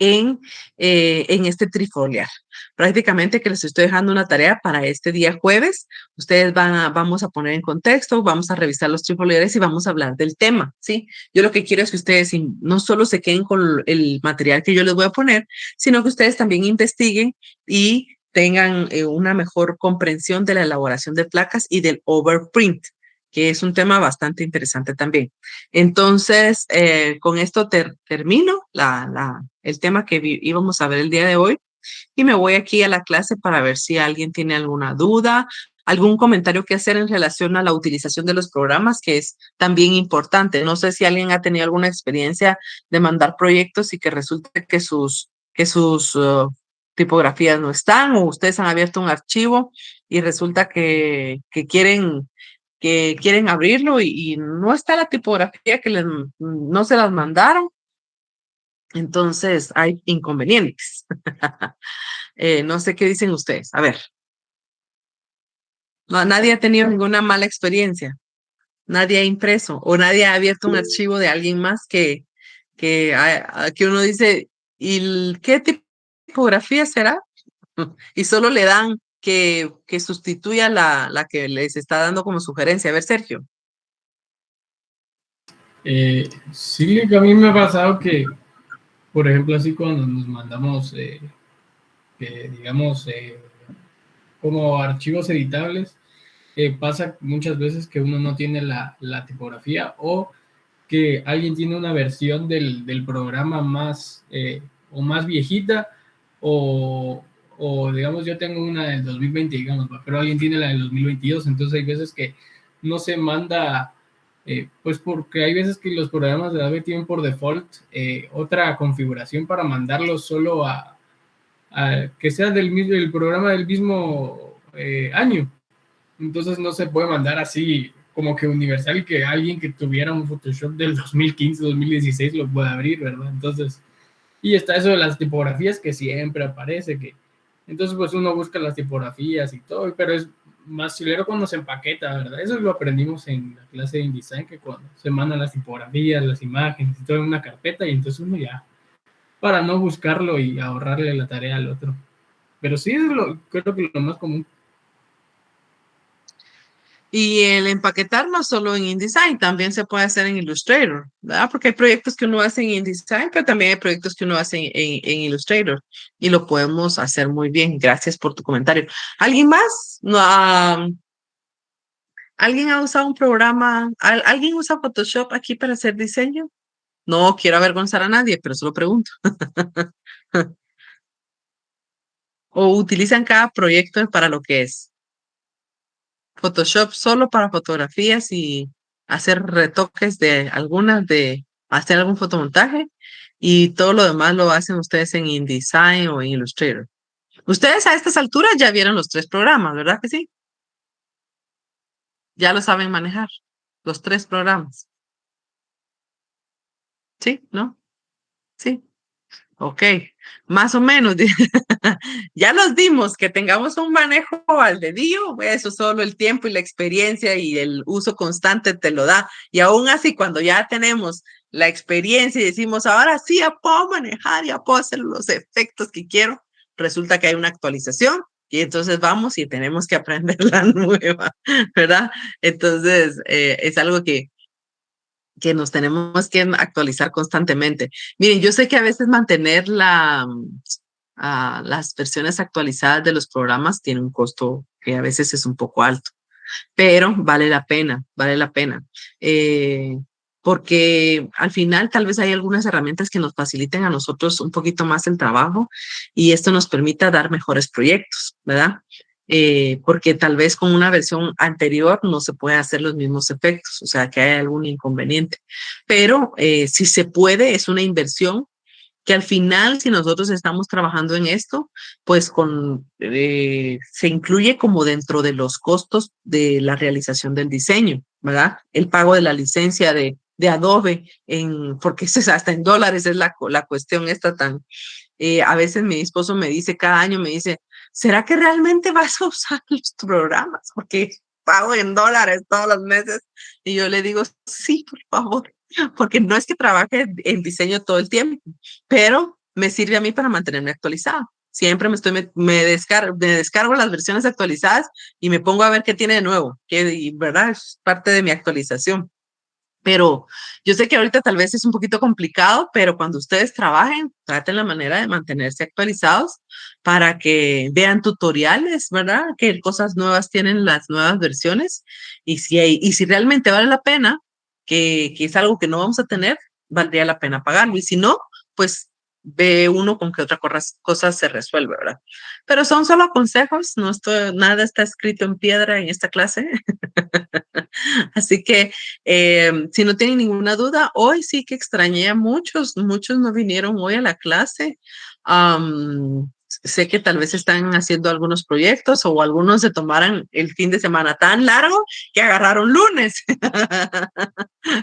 En este trifoliar. Prácticamente que les estoy dejando una tarea para este día jueves. Ustedes vamos a poner en contexto, vamos a revisar los trifoliares y vamos a hablar del tema, ¿sí? Yo lo que quiero es que ustedes no solo se queden con el material que yo les voy a poner, sino que ustedes también investiguen y tengan una mejor comprensión de la elaboración de placas y del overprint, que es un tema bastante interesante también. Entonces, con esto termino el tema que íbamos a ver el día de hoy y me voy aquí a la clase para ver si alguien tiene alguna duda, algún comentario que hacer en relación a la utilización de los programas, que es también importante. No sé si alguien ha tenido alguna experiencia de mandar proyectos y que resulte que sus tipografías no están, o ustedes han abierto un archivo y resulta que quieren abrirlo y no está la tipografía no se las mandaron. Entonces hay inconvenientes. No sé qué dicen ustedes. A ver. No, nadie ha tenido ninguna mala experiencia. Nadie ha impreso o nadie ha abierto un archivo de alguien más que uno dice, qué tipografía será? Y solo le dan que sustituya la que les está dando como sugerencia. A ver, Sergio. Sí, que a mí me ha pasado que, por ejemplo, así cuando nos mandamos, digamos, como archivos editables, pasa muchas veces que uno no tiene la tipografía o que alguien tiene una versión del programa más o más viejita o digamos yo tengo una del 2020, digamos, pero alguien tiene la del 2022, entonces hay veces que no se manda, pues porque hay veces que los programas de Adobe tienen por default otra configuración para mandarlos solo a que sea del programa del mismo año. Entonces no se puede mandar así como que universal y que alguien que tuviera un Photoshop del 2015, 2016 lo pueda abrir, ¿verdad? Entonces, y está eso de las tipografías que siempre aparece, que entonces pues uno busca las tipografías y todo, pero es más chilero cuando se empaqueta, ¿verdad? Eso lo aprendimos en la clase de InDesign, que cuando se mandan las tipografías, las imágenes y todo en una carpeta y entonces uno ya, para no buscarlo y ahorrarle la tarea al otro. Pero sí es creo que lo más común. Y el empaquetar no solo en InDesign, también se puede hacer en Illustrator, ¿verdad? Porque hay proyectos que uno hace en InDesign, pero también hay proyectos que uno hace en Illustrator y lo podemos hacer muy bien. Gracias por tu comentario. ¿Alguien más? No, ¿alguien ha usado un programa? ¿Alguien usa Photoshop aquí para hacer diseño? No quiero avergonzar a nadie, pero solo pregunto. ¿O utilizan cada proyecto para lo que es? Photoshop solo para fotografías y hacer retoques de algunas, de hacer algún fotomontaje y todo lo demás lo hacen ustedes en InDesign o en Illustrator. Ustedes a estas alturas ya vieron los 3 programas, ¿verdad que sí? Ya lo saben manejar, los 3 programas. ¿Sí? ¿No? Sí. Ok, más o menos. Ya nos dimos que tengamos un manejo al dedillo, eso solo el tiempo y la experiencia y el uso constante te lo da. Y aún así, cuando ya tenemos la experiencia y decimos, ahora sí ya puedo manejar, ya puedo hacer los efectos que quiero, resulta que hay una actualización y entonces vamos y tenemos que aprender la nueva, ¿verdad? Entonces, es algo que nos tenemos que actualizar constantemente. Miren, yo sé que a veces mantener las versiones actualizadas de los programas tiene un costo que a veces es un poco alto, pero vale la pena, vale la pena. Porque al final tal vez hay algunas herramientas que nos faciliten a nosotros un poquito más el trabajo y esto nos permita dar mejores proyectos, ¿verdad? Porque tal vez con una versión anterior no se puede hacer los mismos efectos, o sea que hay algún inconveniente. Pero si se puede, es una inversión que al final, si nosotros estamos trabajando en esto, pues se incluye como dentro de los costos de la realización del diseño, ¿verdad? El pago de la licencia de Adobe, porque eso es hasta en dólares es la cuestión esta tan. A veces mi esposo me dice, cada año me dice, ¿será que realmente vas a usar los programas? Porque pago en dólares todos los meses. Y yo le digo, sí, por favor, porque no es que trabaje en diseño todo el tiempo, pero me sirve a mí para mantenerme actualizado. Siempre me descargo las versiones actualizadas y me pongo a ver qué tiene de nuevo, y verdad, es parte de mi actualización. Pero yo sé que ahorita tal vez es un poquito complicado, pero cuando ustedes trabajen, traten la manera de mantenerse actualizados para que vean tutoriales, ¿verdad? Qué cosas nuevas tienen las nuevas versiones y si realmente vale la pena, que es algo que no vamos a tener, valdría la pena pagarlo. Y si no, pues ve uno con qué otra cosa se resuelve, ¿verdad? Pero son solo consejos, nada está escrito en piedra en esta clase. Así que si no tienen ninguna duda, hoy sí que extrañé a muchos no vinieron hoy a la clase. sé que tal vez están haciendo algunos proyectos o algunos se tomaran el fin de semana tan largo que agarraron lunes.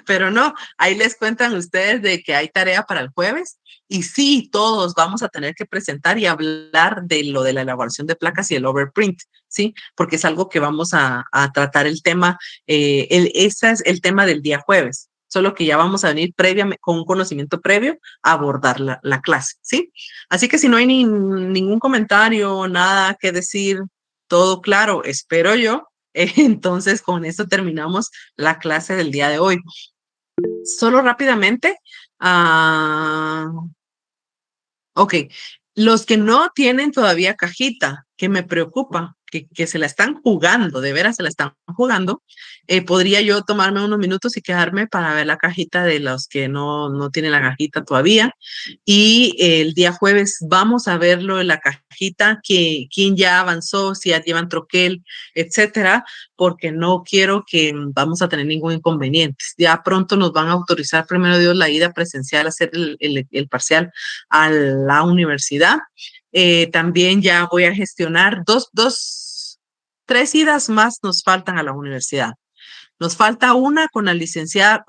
Pero no, ahí les cuentan ustedes de que hay tarea para el jueves y sí, todos vamos a tener que presentar y hablar de lo de la elaboración de placas y el overprint, ¿sí? Porque es algo que vamos a tratar el tema, ese es el tema del día jueves, solo que ya vamos a venir con un conocimiento previo a abordar la clase, ¿sí? Así que si no hay ningún comentario, nada que decir, todo claro, espero yo. Entonces, con esto terminamos la clase del día de hoy. Solo rápidamente, ok, los que no tienen todavía cajita, que me preocupa, que se la están jugando, de veras se la están jugando, podría yo tomarme unos minutos y quedarme para ver la cajita de los que no tienen la cajita todavía. Y el día jueves vamos a verlo en la cajita, quién ya avanzó, si ya llevan troquel, etcétera, porque no quiero que vamos a tener ningún inconveniente. Ya pronto nos van a autorizar, primero Dios, la ida presencial a hacer el parcial a la universidad. También ya voy a gestionar tres idas más nos faltan a la universidad. Nos falta una con la licenciada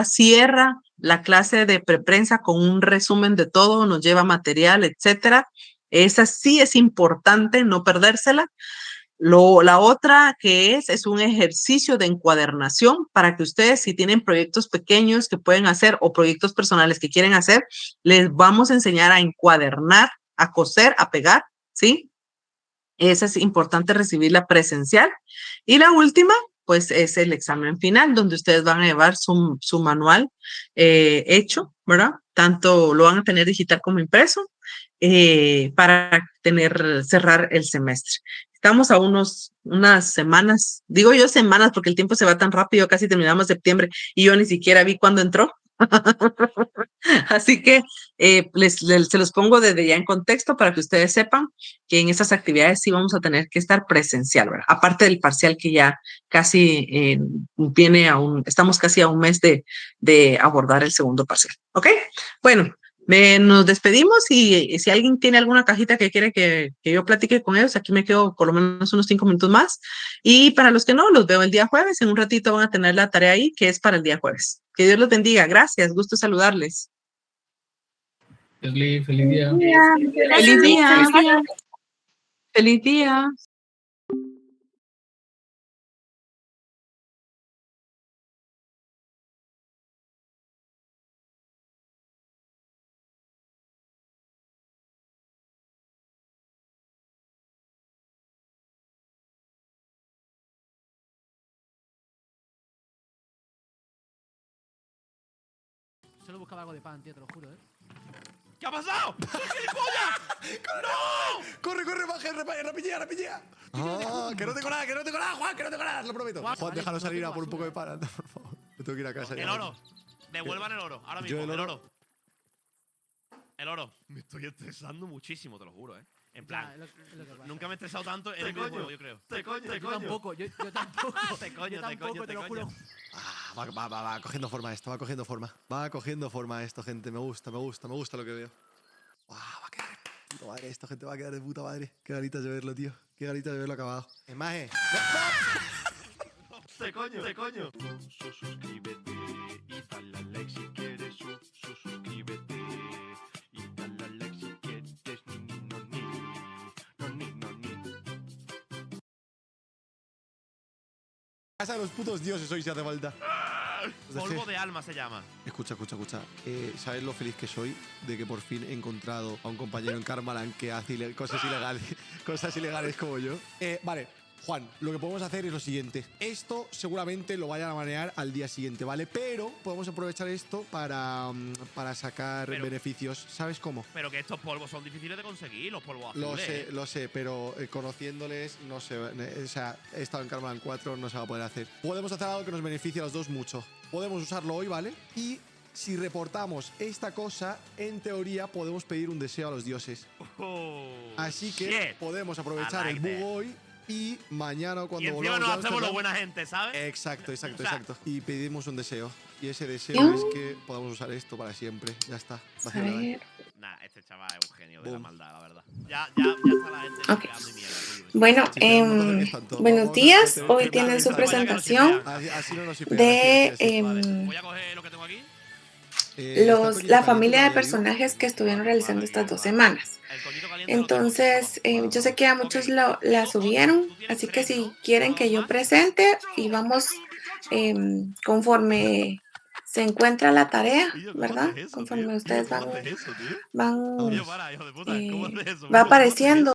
cierra la clase de preprensa con un resumen de todo, nos lleva material, etcétera. Esa sí es importante no perdérsela. La otra que es un ejercicio de encuadernación para que ustedes, si tienen proyectos pequeños que pueden hacer o proyectos personales que quieren hacer, les vamos a enseñar a encuadernar, a coser, a pegar, ¿sí? Esa es importante recibirla presencial. Y la última, pues es el examen final, donde ustedes van a llevar su manual hecho, ¿verdad? Tanto lo van a tener digital como impreso para cerrar el semestre. Estamos a unas semanas, digo yo semanas porque el tiempo se va tan rápido, casi terminamos septiembre y yo ni siquiera vi cuándo entró. Así que se los pongo desde ya en contexto para que ustedes sepan que en esas actividades sí vamos a tener que estar presencial, ¿verdad? Aparte del parcial que ya casi estamos casi a un mes de abordar el segundo parcial, ¿ok? Bueno, nos despedimos y si alguien tiene alguna cajita que quiere que yo platique con ellos, aquí me quedo por lo menos unos 5 minutos más. Y para los que no, los veo el día jueves. En un ratito van a tener la tarea ahí, que es para el día jueves. Que Dios los bendiga. Gracias. Gusto saludarles. Leslie, feliz día. Feliz día. Feliz día. Solo buscaba algo de pan, tío, te lo juro, ¿eh? ¿Qué ha pasado? ¡Gilipollas! ¡No! ¡Corre, corre, baja, rapillea! Ah, que no tengo nada, Juan, que no tengo nada, lo prometo. Juan, déjalo salir a por un poco de pan, anda, por favor. Me tengo que ir a casa. El oro. Devuelvan el oro, ahora mismo, Yo el oro. El oro. Me estoy estresando muchísimo, te lo juro, ¿eh? En plan, nunca me he estresado tanto en el videojuego, yo creo. Yo tampoco, yo tampoco. Te lo juro. Va cogiendo forma esto, Va cogiendo forma esto, gente. Me gusta lo que veo. Va a quedar de puta madre esto, gente. Va a quedar de puta madre. Qué ganitas de verlo, tío. Qué ganitas de verlo acabado. Es maje. ¡Te coño! Suscríbete y dale a like si quieres. Suscríbete y dale a like si quieres. Casa de los putos dioses hoy si hace falta. Polvo de alma se llama. Escucha. ¿Sabes lo feliz que soy de que por fin he encontrado a un compañero en Karmaland que hace cosas ilegales como yo? Vale, Juan, lo que podemos hacer es lo siguiente. Esto seguramente lo vayan a manejar al día siguiente, ¿vale? Pero podemos aprovechar esto para sacar beneficios. ¿Sabes cómo? Pero que estos polvos son difíciles de conseguir, los polvos azules. Lo sé, pero conociéndoles, no sé. O sea, he estado en Karmaland 4, no se va a poder hacer. Podemos hacer algo que nos beneficie a los dos mucho. Podemos usarlo hoy, ¿vale? Y si reportamos esta cosa, en teoría podemos pedir un deseo a los dioses. Así que podemos aprovechar el bug hoy. Y mañana cuando y encima nos hacemos lo buena gente, ¿sabes? Exacto. Y pedimos un deseo. Y ese deseo es que podamos usar esto para siempre. Ya está. Nah, este chaval es un genio de la maldad, la verdad. Ya está la gente. Ok. Bueno, buenos días. Hoy tienen su presentación de Voy a coger lo que tengo aquí. la familia de personajes que estuvieron realizando estas 2 semanas. Entonces, yo sé que a muchos la subieron, así que si quieren que yo presente y vamos conforme se encuentra la tarea, ¿verdad? Conforme ustedes va apareciendo